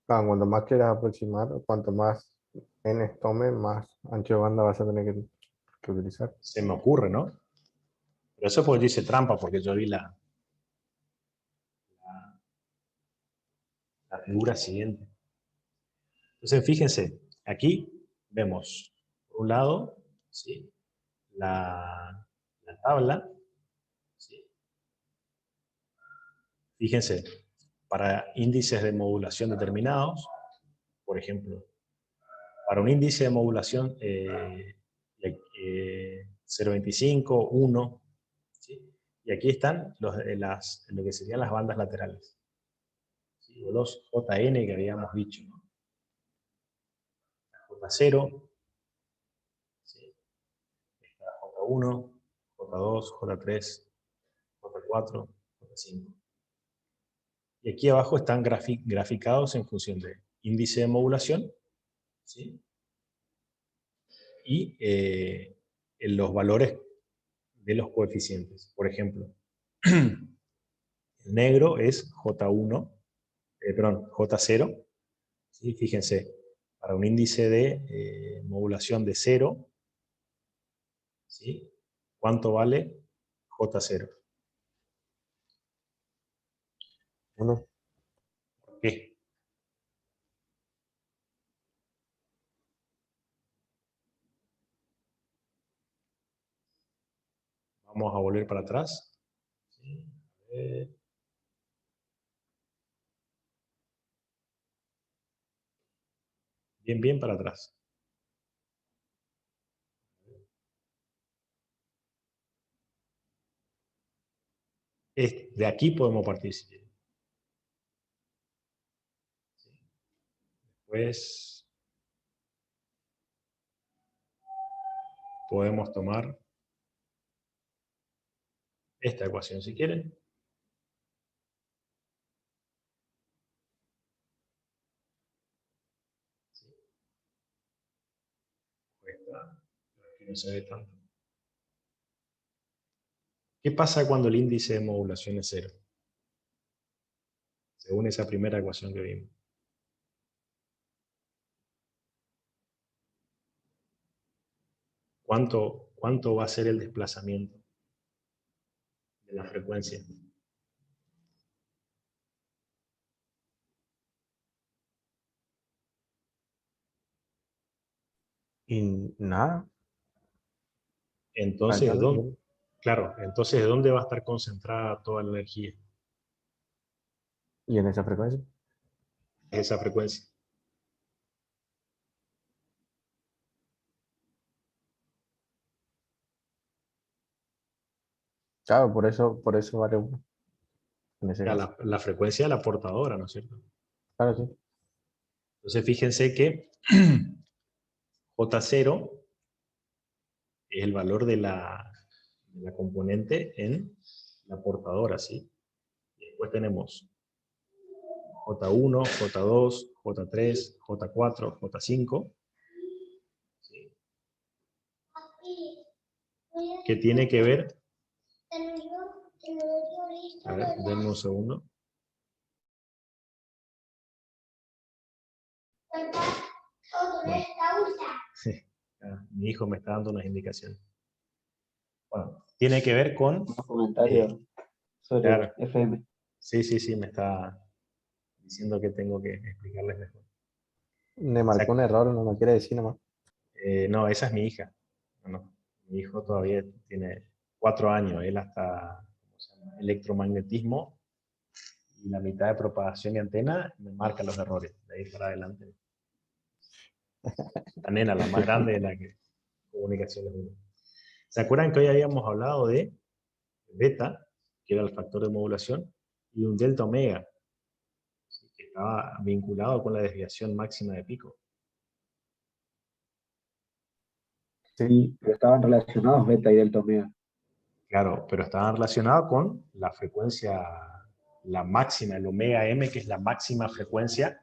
Cuando más quieras aproximar, cuanto más n tome, más ancho de banda vas a tener que utilizar. Se me ocurre, ¿no? Pero eso porque yo hice trampa, porque yo vi la figura siguiente. Entonces, fíjense, aquí vemos, por un lado, ¿sí?, la tabla, ¿sí? Fíjense, para índices de modulación determinados, por ejemplo, para un índice de modulación 0.25, 1, Y aquí están lo que serían las bandas laterales. ¿Sí? O los JN que habíamos dicho, ¿no? J0, ¿sí? Está J1, J2, J3, J4, J5. Y aquí abajo están graficados en función de índice de modulación, ¿sí? Y en los valores de los coeficientes. Por ejemplo, el negro es J1, perdón, J0. ¿Sí? Fíjense, para un índice de modulación de 0, ¿sí? ¿Cuánto vale J0? 1. ¿Por qué? Vamos a volver para atrás. ¿Sí? A ver. Bien, bien para atrás. De aquí podemos partir si quieren. Pues podemos tomar esta ecuación si quieren. Esta, pero aquí no se ve tanto. ¿Qué pasa cuando el índice de modulación es 0? Según esa primera ecuación que vimos. ¿Cuánto va a ser el desplazamiento de la frecuencia? Y nada. Entonces, claro, entonces, ¿dónde va a estar concentrada toda la energía? Y en esa frecuencia. Esa frecuencia. Claro, por eso vale 1. En ese Ya, caso. la frecuencia de la portadora, ¿no es cierto? Claro, sí. Entonces, fíjense que J0 es el valor de la componente en la portadora, ¿sí? Y después tenemos J1, J2, J3, J4, J5, ¿sí? Que tiene que ver... A ver, denme un segundo. Mi hijo me está dando unas indicaciones. Bueno, tiene que ver con... Unos comentarios sobre claro, FM. sí, me está diciendo que tengo que explicarles mejor. Me marcó un error, no me quiere decir nomás. No, esa es mi hija. No, mi hijo todavía tiene 4 años. Él hasta ¿cómo se llama? Electromagnetismo y la mitad de propagación y antena me marca los errores. De ahí para adelante. La nena, la más grande, es la que comunicaciones 1. ¿Se acuerdan que hoy habíamos hablado de beta, que era el factor de modulación, y un delta omega, que estaba vinculado con la desviación máxima de pico? Sí, pero estaban relacionados beta y delta omega. Claro, pero estaban relacionados con la frecuencia, la máxima, el omega m, que es la máxima frecuencia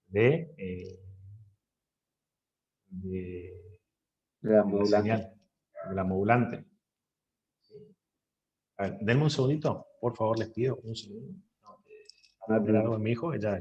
de De la de la modulante. señal, de la modulante. A ver, denme un segundito, por favor, les pido un segundo. No A hay poner problema. algo en mi hijo y ya.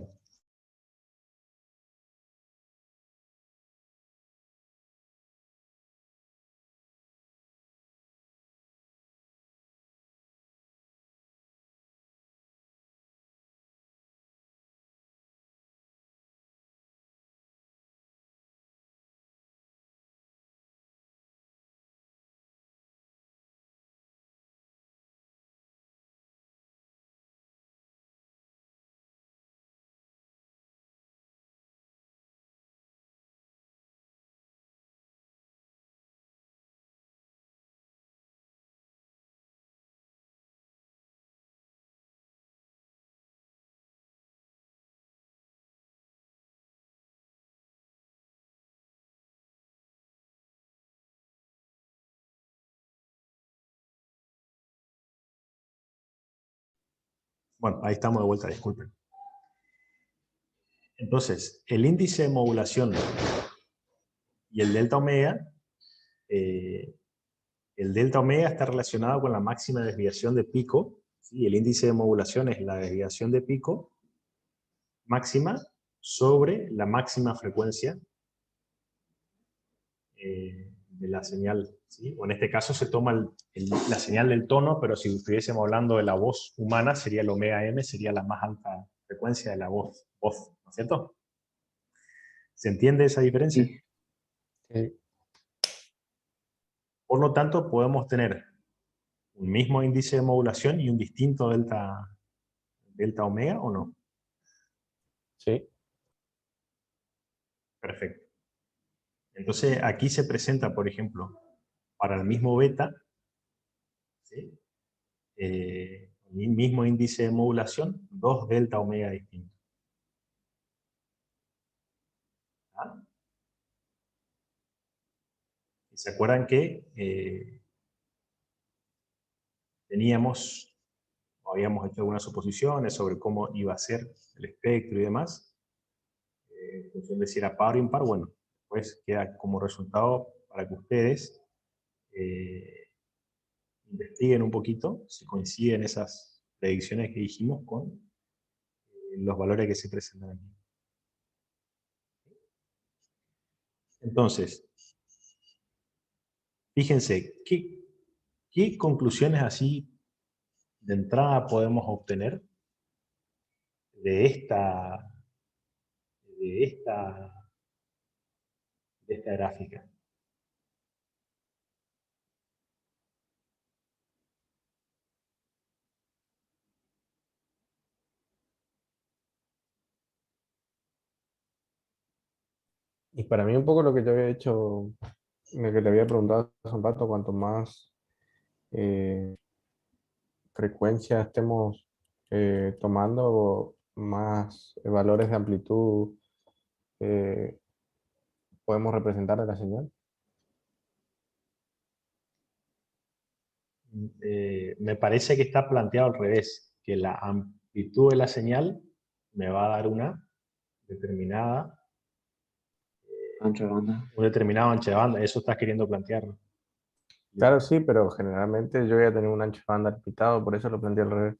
Bueno, ahí estamos de vuelta, disculpen. Entonces, el índice de modulación y el delta omega, el delta omega está relacionado con la máxima desviación de pico, ¿sí? El índice de modulación es la desviación de pico máxima sobre la máxima frecuencia de la señal, ¿sí? O en este caso se toma la señal del tono, pero si estuviésemos hablando de la voz humana, sería el omega m, sería la más alta frecuencia de la voz, ¿no es cierto? ¿Se entiende esa diferencia? Sí, Sí. Por lo tanto, podemos tener un mismo índice de modulación y un distinto delta omega, ¿o no? Sí. Perfecto. Entonces, aquí se presenta, por ejemplo, para el mismo beta, ¿sí? El mismo índice de modulación, dos delta omega distintos. ¿Ah? ¿Y se acuerdan que habíamos hecho algunas suposiciones sobre cómo iba a ser el espectro y demás? En función de si era par o impar, bueno, pues queda como resultado para que ustedes investiguen un poquito si coinciden esas predicciones que dijimos con los valores que se presentan aquí. Entonces, fíjense, ¿qué conclusiones así de entrada podemos obtener de esta gráfica? Y para mí un poco lo que te había hecho, lo que te había preguntado hace un rato, cuanto más frecuencia estemos tomando, más valores de amplitud eh, podemos representar de la señal. Me parece que está planteado al revés, que la amplitud de la señal me va a dar un ancho de banda. determinado ancho de banda. Eso estás queriendo plantear, ¿no? Claro, sí, pero generalmente yo voy a tener un ancho de banda limitado, por eso lo planteé al revés.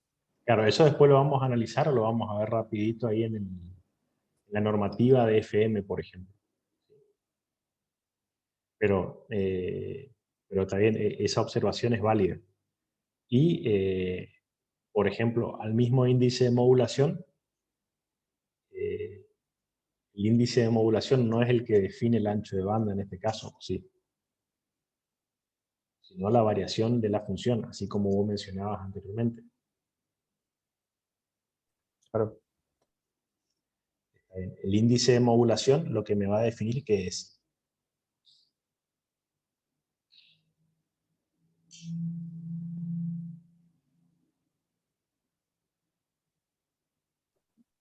Claro, eso después lo vamos a analizar o lo vamos a ver rapidito ahí en la normativa de FM, por ejemplo. Pero también esa observación es válida. Y, por ejemplo, al mismo índice de modulación, el índice de modulación no es el que define el ancho de banda en este caso, sí, sino la variación de la función, así como vos mencionabas anteriormente. Claro. El índice de modulación lo que me va a definir qué es.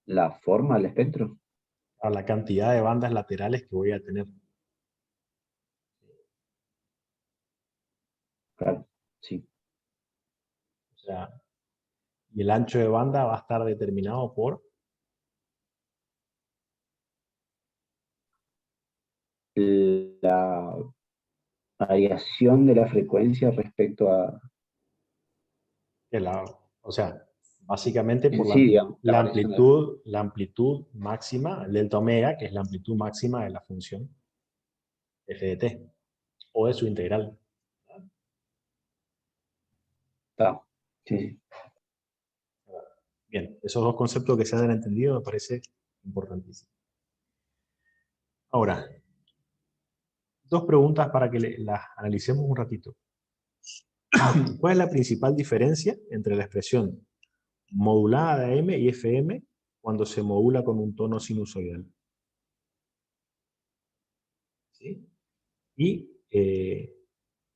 La forma del espectro. A la cantidad de bandas laterales que voy a tener. Claro, sí. O sea, y el ancho de banda va a estar determinado por La variación de la frecuencia respecto a o sea, básicamente en por sí, digamos, la variación de la amplitud máxima, el delta omega, que es la amplitud máxima de la función f de t, o de su integral. sí, sí. Bien, esos dos conceptos que se han entendido me parece importantísimo. Ahora, dos preguntas para que las analicemos un ratito. ¿Cuál es la principal diferencia entre la expresión modulada de M y FM cuando se modula con un tono sinusoidal? ¿Sí? Y,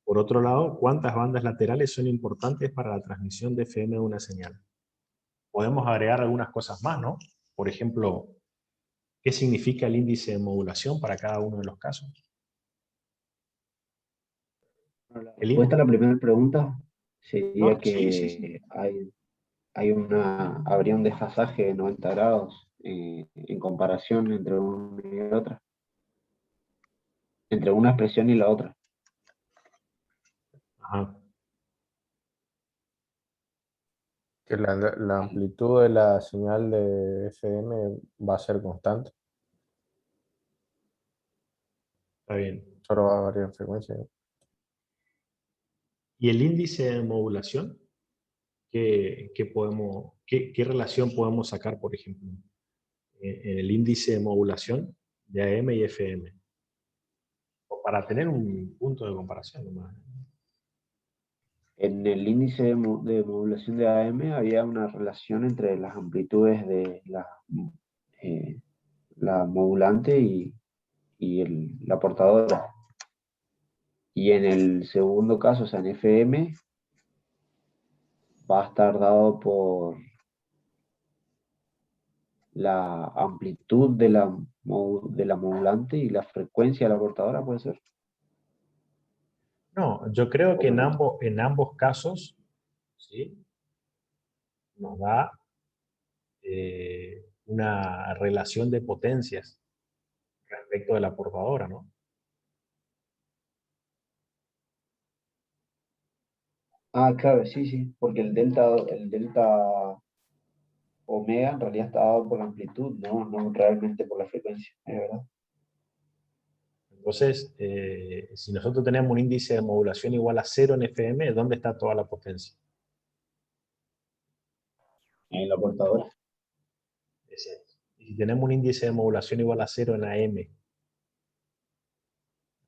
por otro lado, ¿cuántas bandas laterales son importantes para la transmisión de FM de una señal? Podemos agregar algunas cosas más, ¿no? Por ejemplo, ¿qué significa el índice de modulación para cada uno de los casos? Bueno, la El respuesta a la primera pregunta sería no, sí, sí, sí. que hay habría un desfasaje de 90 grados en comparación entre una y otra, entre una expresión y la otra. Ajá. Que la amplitud de la señal de FM va a ser constante, Está bien. solo va a variar en frecuencia. ¿Y el índice de modulación? ¿Qué relación podemos sacar, por ejemplo, en el índice de modulación de AM y FM? O para tener un punto de comparación nomás. En el índice de modulación de AM había una relación entre las amplitudes de la modulante y la portadora. Y en el segundo caso, o sea, en FM, va a estar dado por la amplitud de la modulante y la frecuencia de la portadora, ¿puede ser? No, yo creo que ¿O no? en ambos casos, ¿sí? Nos da una relación de potencias respecto de la portadora, ¿no? Ah, claro, sí, sí, porque el delta omega en realidad está dado por la amplitud, no realmente por la frecuencia, es verdad. Entonces, si nosotros tenemos un índice de modulación igual a 0 en FM, ¿dónde está toda la potencia? En la portadora. Y si tenemos un índice de modulación igual a 0 en AM,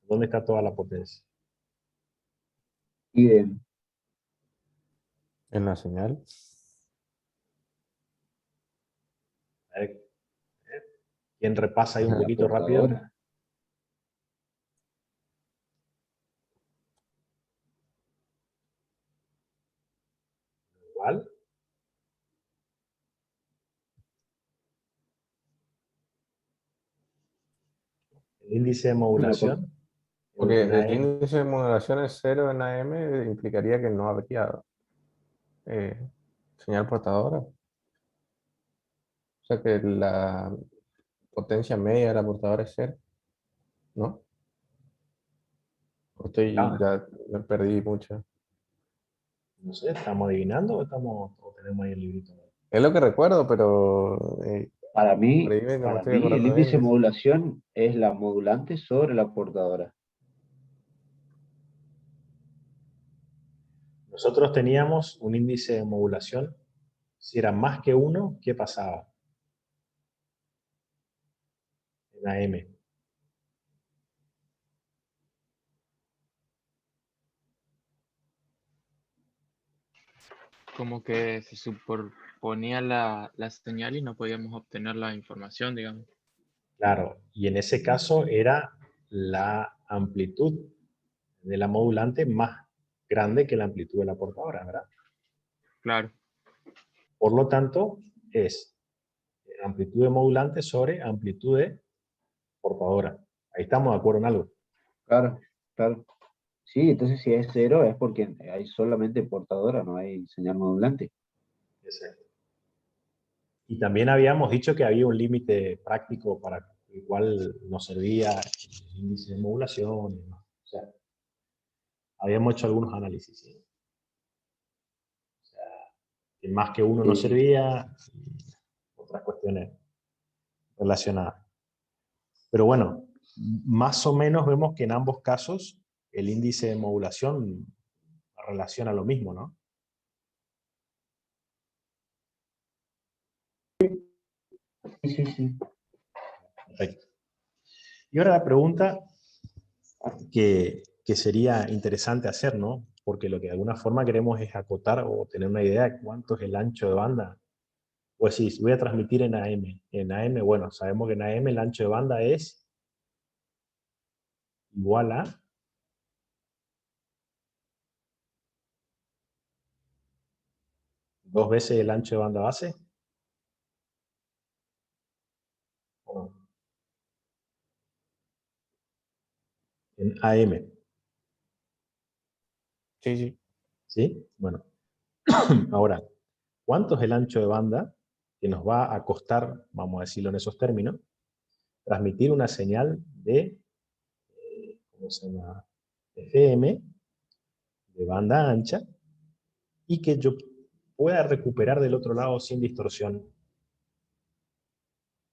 ¿dónde está toda la potencia? Y de En la señal, A ver, ¿quién repasa ahí un en la poquito rápido? portadora. Igual. El índice de En la por- modulación porque en el AM. índice de modulación es 0 en AM, implicaría que no habría eh, señal portadora. O sea que la potencia media de la portadora es 0, ¿no? O estoy, Ah, ya me perdí mucho. no sé, ¿estamos adivinando o tenemos ahí el librito? Es lo que recuerdo, pero Para por mí, ahí no me para estoy mí, el acordando índice bien. de modulación es la modulante sobre la portadora. Nosotros teníamos un índice de modulación. Si era más que 1, ¿qué pasaba? En AM. Como que se superponía la señal y no podíamos obtener la información, digamos. Claro, y en ese caso era la amplitud de la modulante más grande que la amplitud de la portadora, ¿verdad? Claro, Por lo tanto, es amplitud de modulante sobre amplitud de portadora. Ahí estamos de acuerdo en algo. Claro, claro. Sí, entonces si es 0 es porque hay solamente portadora, no hay señal modulante. Exacto. Y también habíamos dicho que había un límite práctico para el cual nos servía el índice de modulación. ¿No? O sea, habíamos hecho algunos análisis. ¿Sí? O sea, que más que uno no Sí, servía, y otras cuestiones relacionadas. Pero bueno, más o menos vemos que en ambos casos el índice de modulación relaciona lo mismo, ¿no? sí, sí, sí. Perfecto. Y ahora la pregunta que sería interesante hacer, ¿no? Porque lo que de alguna forma queremos es acotar o tener una idea de cuánto es el ancho de banda. Pues sí, voy a transmitir en AM. En AM, bueno, sabemos que en AM el ancho de banda es igual a 2 veces el ancho de banda base. ¿O no? En AM, Sí, sí. ¿sí? Bueno, ahora, ¿cuánto es el ancho de banda que nos va a costar, vamos a decirlo en esos términos, transmitir una señal de, ¿cómo se llama? FM, de banda ancha, y que yo pueda recuperar del otro lado sin distorsión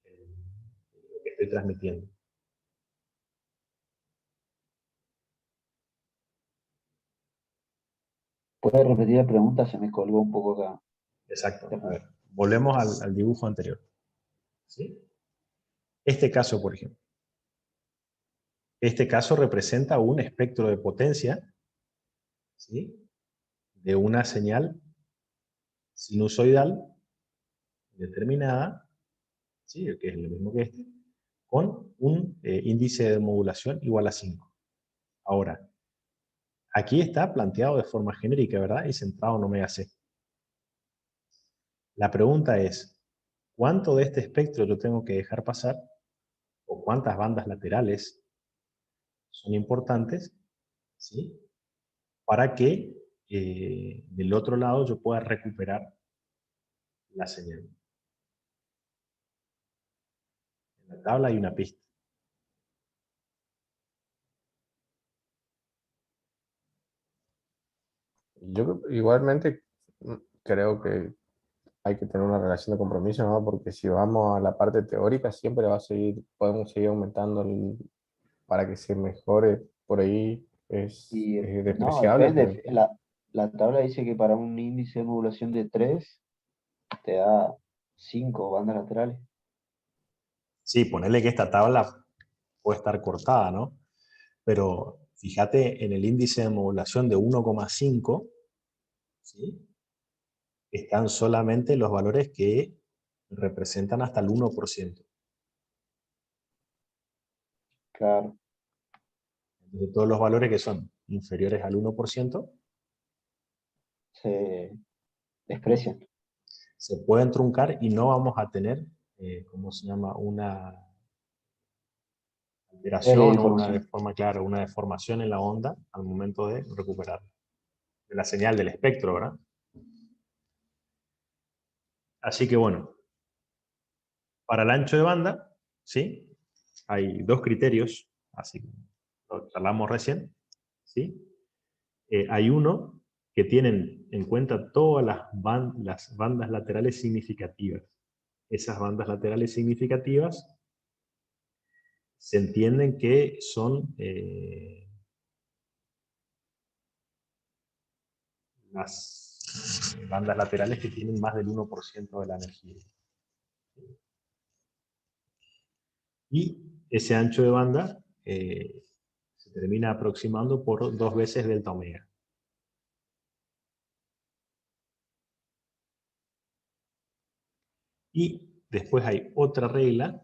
lo que estoy transmitiendo? ¿Puedes repetir la pregunta? Se me colgó un poco acá. Exacto. A ver, volvemos al dibujo anterior. ¿Sí? Este caso, por ejemplo. Este caso representa un espectro de potencia, ¿sí?, de una señal sinusoidal determinada, ¿sí?, que es lo mismo que este, con un índice de modulación igual a 5. Ahora, aquí está planteado de forma genérica, ¿verdad? Y centrado en omega C. La pregunta es, ¿cuánto de este espectro yo tengo que dejar pasar? ¿O cuántas bandas laterales son importantes? ¿Sí? Para que del otro lado yo pueda recuperar la señal. En la tabla hay una pista. Yo igualmente creo que hay que tener una relación de compromiso, ¿no? Porque si vamos a la parte teórica, siempre va a seguir, podemos seguir aumentando para que se mejore por ahí, Y es no, despreciable, pero depende. La tabla dice que para un índice de modulación de 3 te da 5 bandas laterales. Sí, ponerle que esta tabla puede estar cortada, ¿no? Pero fíjate en el índice de modulación de 1,5, ¿sí?, están solamente los valores que representan hasta el 1%. Claro, Entonces, todos los valores que son inferiores al 1% se desprecian. se pueden truncar y no vamos a tener, ¿cómo se llama?, una alteración o una Información. deforma, claro, una deformación en la onda al momento de recuperar de la señal del espectro, ¿verdad? Así que bueno, para el ancho de banda, ¿sí?, hay dos criterios, así como lo charlamos recién, ¿sí? Hay uno que tienen en cuenta todas las bandas laterales significativas. Esas bandas laterales significativas se entienden que son las bandas laterales que tienen más del 1% de la energía. Y ese ancho de banda se termina aproximando por 2 veces delta omega. Y después hay otra regla,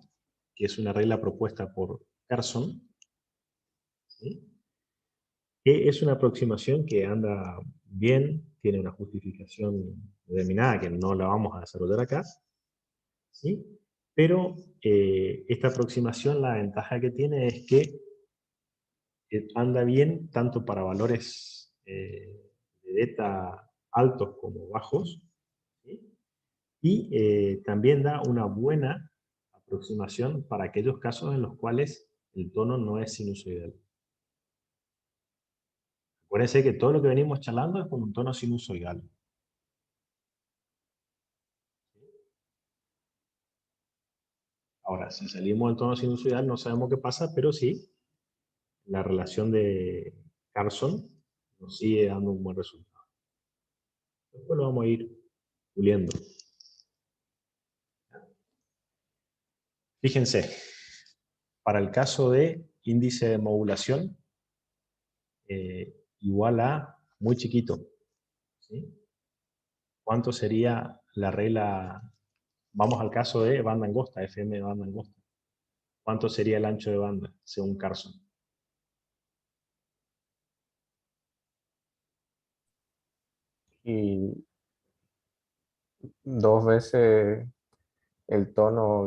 que es una regla propuesta por Carson, ¿sí?, que es una aproximación que anda bien, tiene una justificación determinada que no la vamos a desarrollar acá, ¿sí? Pero esta aproximación, la ventaja que tiene es que anda bien tanto para valores de beta altos como bajos, ¿sí?, y también da una buena aproximación para aquellos casos en los cuales el tono no es sinusoidal. Acuérdense que todo lo que venimos charlando es con un tono sinusoidal. Ahora, si salimos del tono sinusoidal no sabemos qué pasa, pero sí, la relación de Carson nos sigue dando un buen resultado. Después lo vamos a ir puliendo. Fíjense, para el caso de índice de modulación, igual a muy chiquito, ¿sí? ¿Cuánto sería la regla? Vamos al caso de banda angosta, FM de banda angosta. ¿Cuánto sería el ancho de banda, según Carson? y 2 veces el tono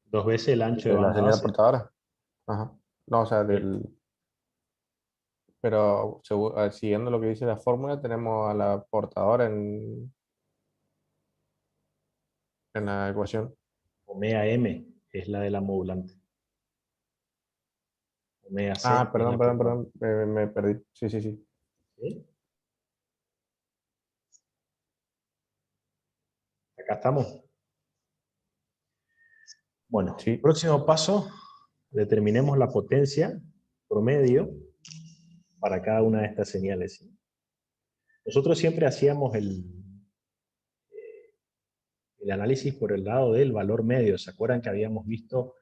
2 veces el ancho de de la banda señal base. portadora. Ajá. No, o sea, Bien. pero siguiendo lo que dice la fórmula, tenemos a la portadora en en la ecuación. Omega M es la de la modulante. Omega C Ah, es la perdón, portadora. me perdí. Sí. ¿Sí? Acá estamos. Bueno, Sí. próximo paso, determinemos la potencia promedio para cada una de estas señales, ¿sí? Nosotros siempre hacíamos el análisis por el lado del valor medio. ¿Se acuerdan que habíamos visto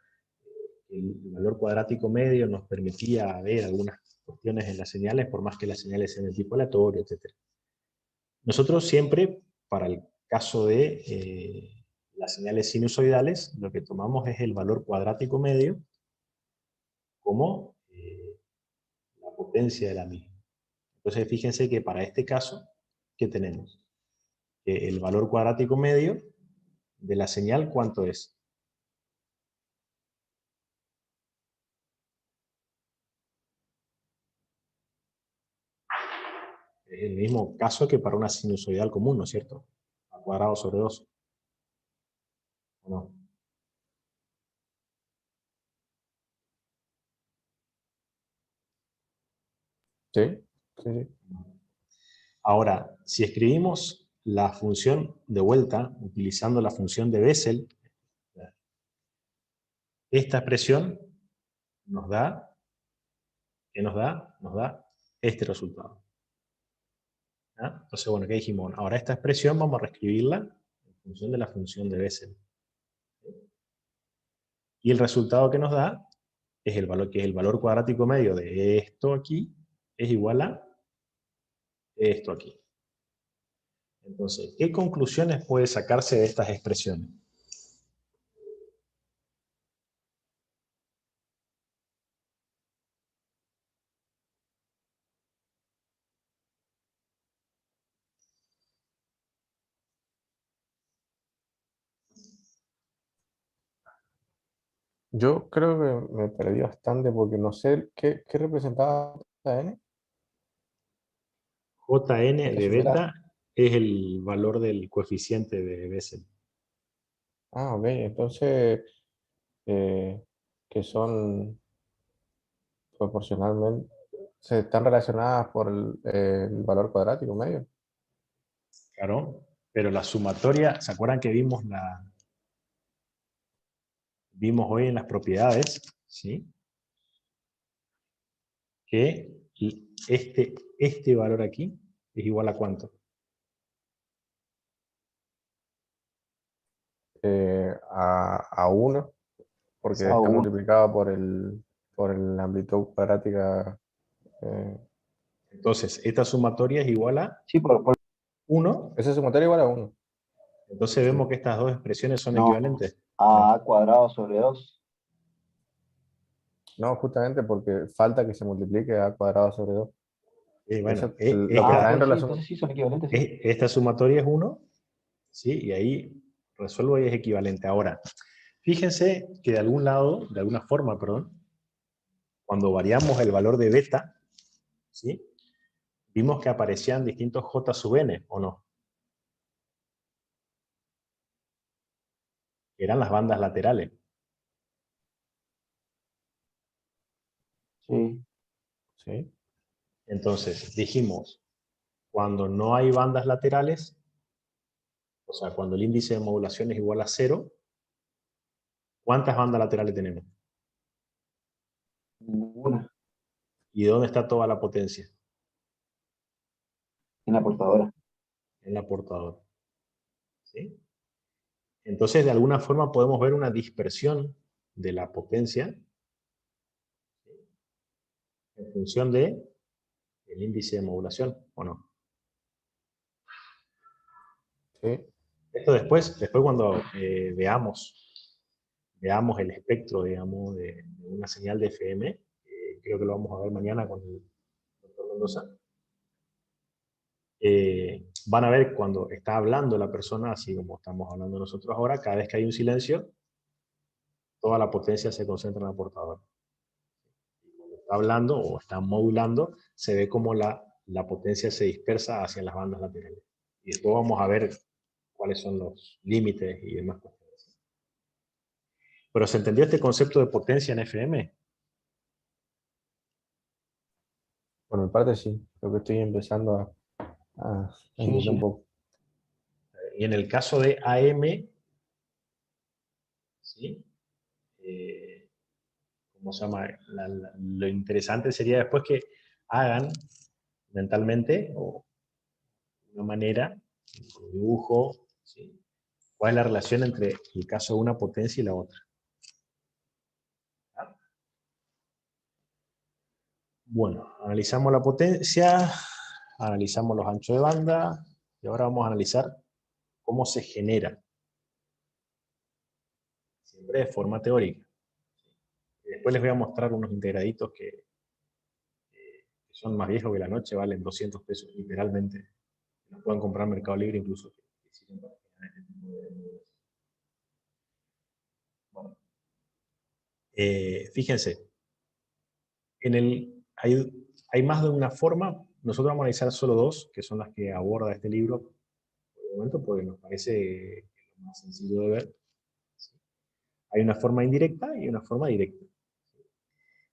el valor cuadrático medio nos permitía ver algunas cuestiones en las señales, por más que las señales sean de tipo aleatorio, etc.? Nosotros siempre, para el caso de las señales sinusoidales, lo que tomamos es el valor cuadrático medio como la potencia de la misma. Entonces, fíjense que para este caso, ¿qué tenemos? Que el valor cuadrático medio de la señal, ¿cuánto es? Es el mismo caso que para una sinusoidal común, ¿no es cierto? A cuadrado sobre 2. ¿O no? Sí. Ahora, si escribimos la función de vuelta, utilizando la función de Bessel, esta expresión nos da, ¿qué nos da? Nos da este resultado. ¿Ah? Entonces, bueno, ¿qué dijimos? Ahora esta expresión vamos a reescribirla en función de la función de Bessel. Y el resultado que nos da es el valor, que es el valor cuadrático medio de esto aquí, es igual a esto aquí. Entonces, ¿qué conclusiones puede sacarse de estas expresiones? Yo creo que me perdí bastante porque no sé qué representaba N. Jn Esta de primera. beta es el valor del coeficiente de Bessel. Ah, ok. Entonces, eh, que son proporcionalmente, se están relacionadas por el valor cuadrático medio. Claro, pero la sumatoria, ¿se acuerdan que vimos hoy en las propiedades, ¿sí? Que este valor aquí es igual a ¿cuánto? A 1, porque A está 1. multiplicado por la amplitud cuadrática. Entonces, esta sumatoria es igual a Sí, por 1. Ese sumatorio igual a 1. Entonces vemos que estas dos expresiones son no, equivalentes. a cuadrado sobre 2. No, justamente porque falta que se multiplique a cuadrado sobre 2. Y bueno, Lo que está en Pero sí, relación. entonces sí son equivalentes. Sí. esta sumatoria es 1, ¿sí? Y ahí resuelvo y es equivalente. Ahora, fíjense que de alguna forma, perdón, cuando variamos el valor de beta, ¿sí? Vimos que aparecían distintos J sub n, ¿o no? Eran las bandas laterales. Sí. Sí. Entonces, dijimos, cuando no hay bandas laterales, o sea, cuando el índice de modulación es igual a 0, ¿cuántas bandas laterales tenemos? Ninguna. ¿Y dónde está toda la potencia? En la portadora. En la portadora. ¿Sí? Entonces, de alguna forma podemos ver una dispersión de la potencia, ¿sí? En función del índice de modulación, ¿o no? Sí. Esto después cuando veamos el espectro, digamos, de una señal de FM, creo que lo vamos a ver mañana con el doctor Mendoza, van a ver cuando está hablando la persona, así como estamos hablando nosotros ahora, cada vez que hay un silencio, toda la potencia se concentra en la portadora. Y cuando está hablando o está modulando, se ve como la potencia se dispersa hacia las bandas laterales. Y después vamos a ver cuáles son los límites y demás cuestiones. ¿Pero se entendió este concepto de potencia en FM? Por mi parte sí, creo que estoy empezando a Sí, entender un sí. poco. Y en el caso de AM, ¿sí? ¿Cómo se llama? Lo interesante sería después que hagan mentalmente o de una manera, con dibujo, ¿sí? ¿Cuál es la relación entre el caso de una potencia y la otra? ¿Ah? Bueno, analizamos la potencia, analizamos los anchos de banda y ahora vamos a analizar cómo se genera. Siempre de forma teórica. Y después les voy a mostrar unos integraditos que son más viejos que la noche, valen 200 pesos literalmente. Los pueden comprar en Mercado Libre incluso. Bueno, fíjense, hay más de una forma. Nosotros vamos a analizar solo dos, que son las que aborda este libro por el momento, porque nos parece lo más sencillo de ver. Hay una forma indirecta y una forma directa.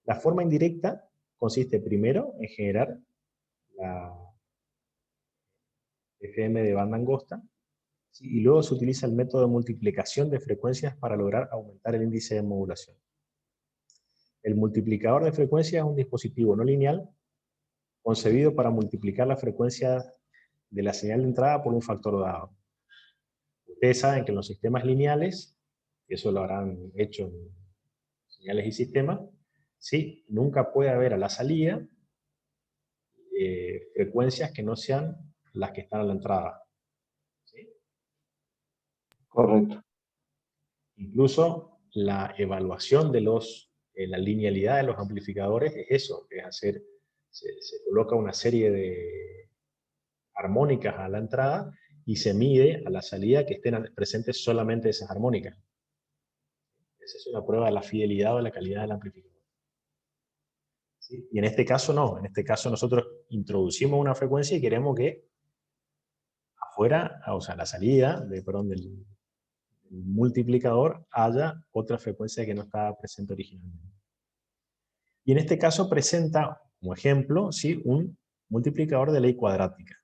La forma indirecta consiste primero en generar la FM de banda angosta, ¿sí? Y luego se utiliza el método de multiplicación de frecuencias para lograr aumentar el índice de modulación. El multiplicador de frecuencias es un dispositivo no lineal concebido para multiplicar la frecuencia de la señal de entrada por un factor dado. Ustedes saben que en los sistemas lineales, y eso lo habrán hecho en señales y sistemas, ¿sí? Nunca puede haber a la salida frecuencias que no sean las que están a la entrada. ¿Sí? Correcto. Incluso la evaluación de la linealidad de los amplificadores es eso, es hacer, se coloca una serie de armónicas a la entrada y se mide a la salida que estén presentes solamente esas armónicas. Esa es una prueba de la fidelidad o de la calidad del amplificador. ¿Sí? Y en este caso no, en este caso nosotros introducimos una frecuencia y queremos que afuera, o sea, la salida del multiplicador haya otra frecuencia que no estaba presente originalmente. Y en este caso presenta, como ejemplo, ¿sí? Un multiplicador de ley cuadrática,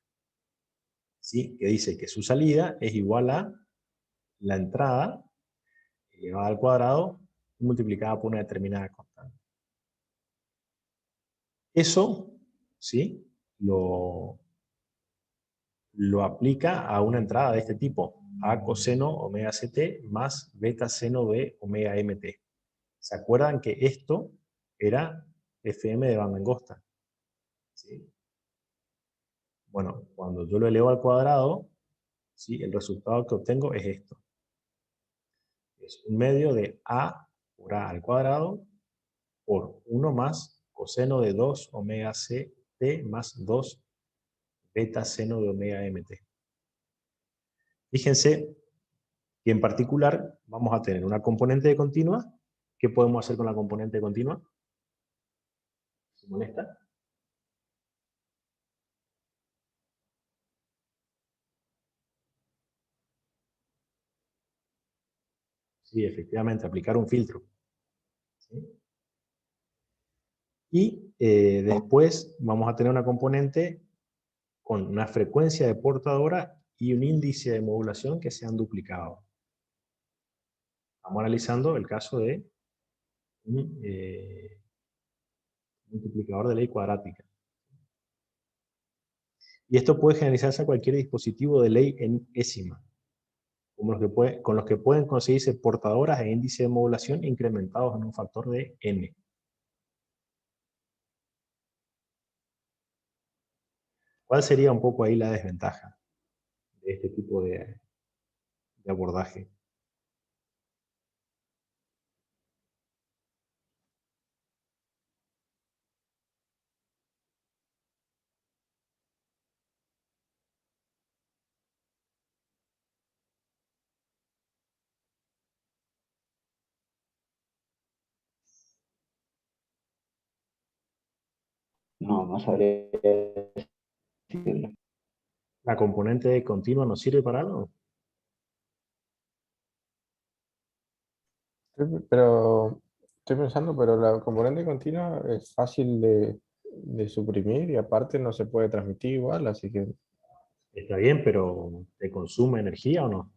¿sí? Que dice que su salida es igual a la entrada elevada al cuadrado multiplicada por una determinada constante. Eso, ¿sí? Lo aplica a una entrada de este tipo, a coseno omega ct más beta seno de omega mt. ¿Se acuerdan que esto era FM de banda angosta? ¿Sí? Bueno, cuando yo lo elevo al cuadrado, ¿sí? El resultado que obtengo es esto. Es un medio de a por a al cuadrado por 1 más coseno de 2 omega ct más 2 beta seno de omega mt. Fíjense que en particular vamos a tener una componente de continua. ¿Qué podemos hacer con la componente de continua? ¿Se molesta? Sí, efectivamente, aplicar un filtro. ¿Sí? Y después vamos a tener una componente con una frecuencia de portadora y un índice de modulación que se han duplicado. Estamos analizando el caso de un multiplicador de ley cuadrática. Y esto puede generalizarse a cualquier dispositivo de ley enésima, con los que pueden conseguirse portadoras e índice de modulación incrementados en un factor de n. ¿Cuál sería un poco ahí la desventaja de este tipo de abordaje? No, no sabría decirlo. ¿La componente de continua nos sirve para algo? Pero estoy pensando, pero la componente continua es fácil de suprimir y aparte no se puede transmitir igual, así que Está bien, pero ¿te consume energía o no?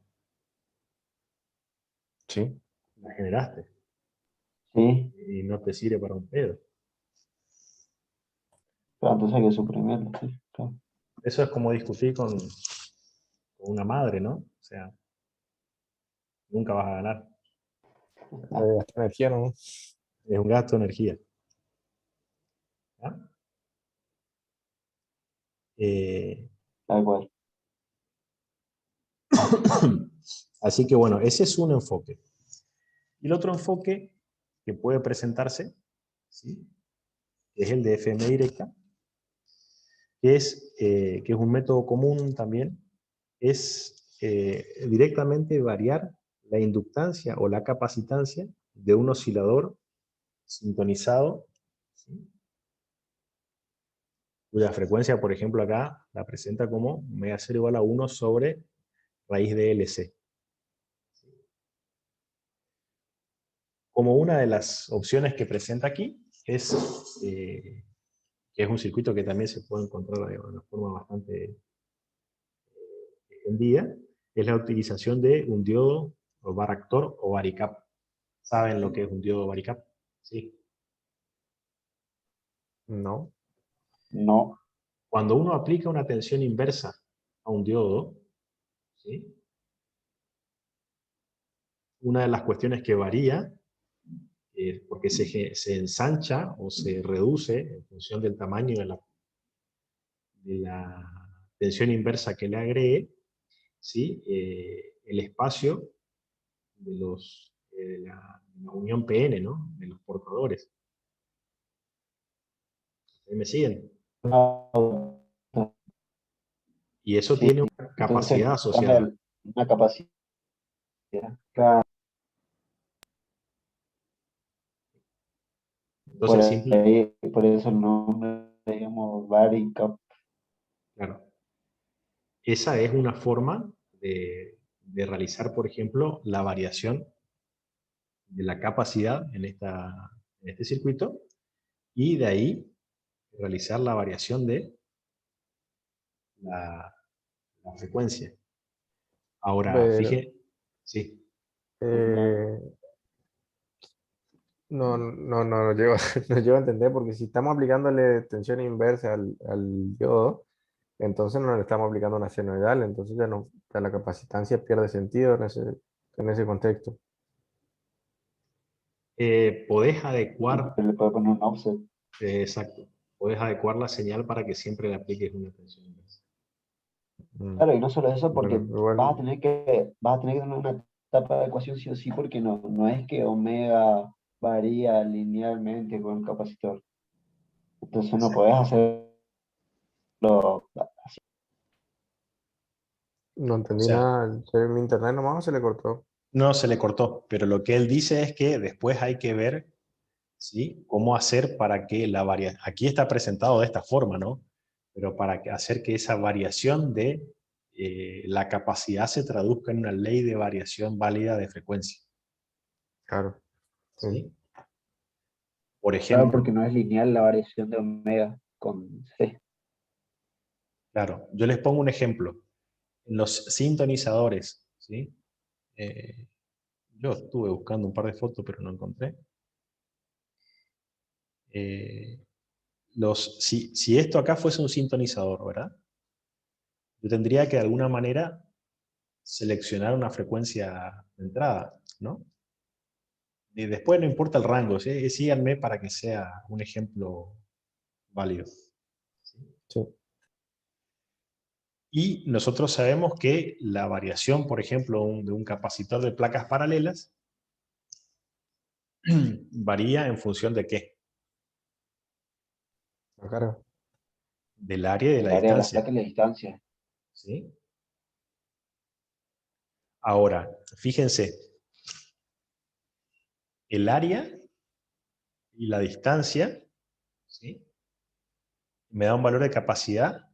sí. La generaste Sí, y no te sirve para un pedo. pero entonces hay que suprimirlo, sí, claro. Eso es como discutir con una madre, ¿no? O sea, nunca vas a ganar. Gasta energía, ¿no? Es un gasto de energía. ¿Ya? Eh, Tal cual. Así que bueno, ese es un enfoque. Y el otro enfoque que puede presentarse, ¿sí?, es el de FM directa, que es un método común también, es directamente variar la inductancia o la capacitancia de un oscilador sintonizado, ¿sí?, cuya frecuencia, por ejemplo, acá la presenta como omega 0 igual a 1 sobre raíz de LC. Como una de las opciones que presenta aquí es, que es un circuito que también se puede encontrar de una forma bastante extendida, es la utilización de un diodo o varactor o varicap. ¿Saben lo que es un diodo varicap? Sí. No. No, Cuando uno aplica una tensión inversa a un diodo, ¿sí?, una de las cuestiones que varía, porque se ensancha o se reduce en función del tamaño de la tensión inversa que le agregue, ¿sí?, el espacio de la unión PN, ¿no?, de los portadores. ¿Ahí me siguen? no, Y eso sí, tiene una entonces capacidad cambia asociada. una capacidad. Claro, por Entonces, simple, ahí, por eso el nombre, digamos, Varicap. claro, esa es una forma de realizar, por ejemplo, la variación de la capacidad en este circuito y de ahí realizar la variación de la, la frecuencia. Ahora, Pero fíjense, sí, eh, no llego, no llego a entender porque si estamos aplicándole tensión inversa al diodo, entonces no le estamos aplicando una senoidal, entonces ya no, ya la capacitancia pierde sentido en ese contexto. podés adecuar, Se le puede poner un offset. exacto, podés adecuar la señal para que siempre le apliques una tensión inversa. Mm. Claro, y no solo eso, porque Bueno, igual, vas a tener que tener una etapa de ecuación sí o sí, porque no es que omega varía linealmente con el capacitor. Entonces no podés hacerlo así. no O entendí sea, nada. Mi internet nomás se le cortó. no se le cortó, pero lo que él dice es que después hay que ver, ¿sí?, cómo hacer para que la variación, aquí está presentado de esta forma, ¿no?, pero para hacer que esa variación de la capacidad se traduzca en una ley de variación válida de frecuencia, Claro. Sí. ¿sí? Por Claro, ejemplo, porque no es lineal la variación de omega con C. claro, yo les pongo un ejemplo. Los sintonizadores, ¿sí? Eh, yo estuve buscando un par de fotos, pero no encontré. Eh, si esto acá fuese un sintonizador, ¿verdad? Yo tendría que de alguna manera seleccionar una frecuencia de entrada, ¿no? Y después no importa el rango, ¿sí? Síganme para que sea un ejemplo válido. Sí. Y nosotros sabemos que la variación, por ejemplo, de un capacitor de placas paralelas varía en función de ¿qué? La carga. Del área y de la El área de las distancia, placas y la distancia. ¿sí? Ahora, fíjense, el área y la distancia, ¿sí?, me da un valor de capacidad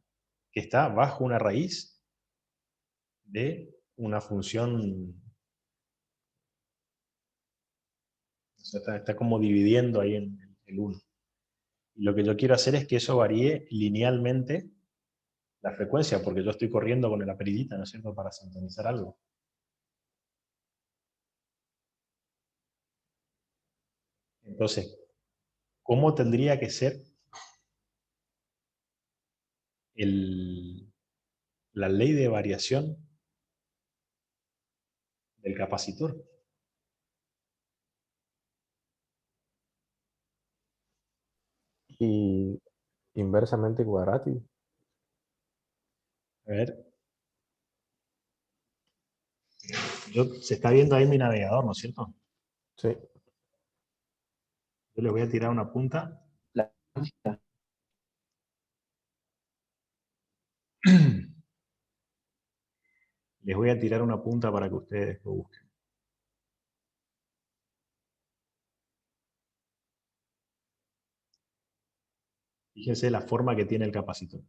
que está bajo una raíz de una función sea, está como dividiendo ahí en el 1. Y lo que yo quiero hacer es que eso varíe linealmente la frecuencia, porque yo estoy corriendo con el aperidita, ¿no es cierto?, para sintonizar algo. Entonces, ¿cómo tendría que ser la ley de variación del capacitor? Y inversamente cuadrático. A ver. Se está viendo ahí mi navegador, ¿no es cierto? Sí. Yo le voy a tirar una punta. La- Les voy a tirar una punta para que ustedes lo busquen. Fíjense la forma que tiene el capacitor.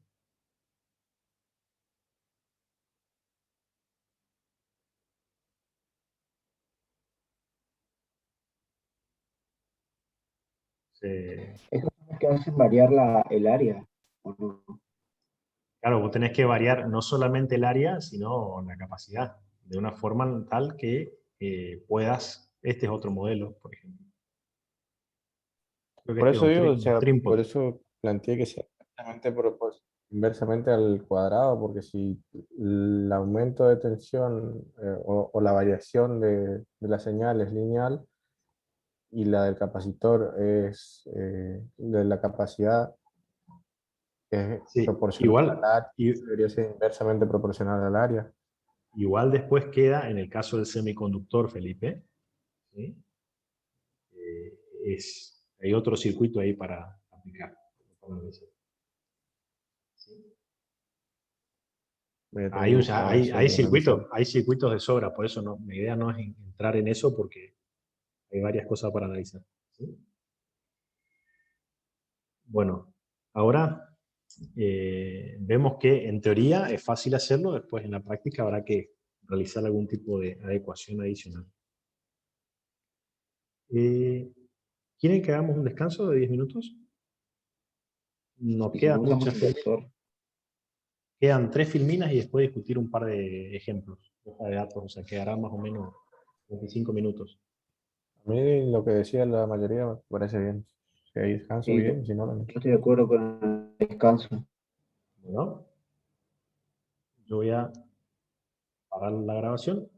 Esas son las que hacen variar el área, ¿o no? Claro, vos tenés que variar no solamente el área, sino la capacidad, de una forma tal que puedas... Este es otro modelo, por ejemplo. Creo que Por este es eso digo, o un sea, Trimple. por eso planteé que sea inversamente al cuadrado, porque si el aumento de tensión o la variación de la señal es lineal y la del capacitor es de la capacidad es Sí, proporcional al igual, área, debería ser inversamente proporcional al área. igual después queda, en el caso del semiconductor, Felipe, ¿sí? Hay otro circuito ahí para aplicar. ¿Sí? Voy a tener que buscar eso y analizar. Hay circuitos de sobra, por eso no, mi idea no es entrar en eso porque hay varias cosas para analizar. ¿Sí? Bueno, ahora vemos que en teoría es fácil hacerlo, después en la práctica habrá que realizar algún tipo de adecuación adicional. ¿Quieren que hagamos un descanso de 10 minutos? Nos Y si quedan no usamos muchas el filminas, vector, quedan 3 filminas y después discutir un par de ejemplos, hoja de datos, o sea, quedará más o menos 25 minutos. A mí lo que decía la mayoría me parece bien. Si hay descanso, sí, bien, si no, no. yo estoy de acuerdo con el descanso. Bueno, yo voy a parar la grabación.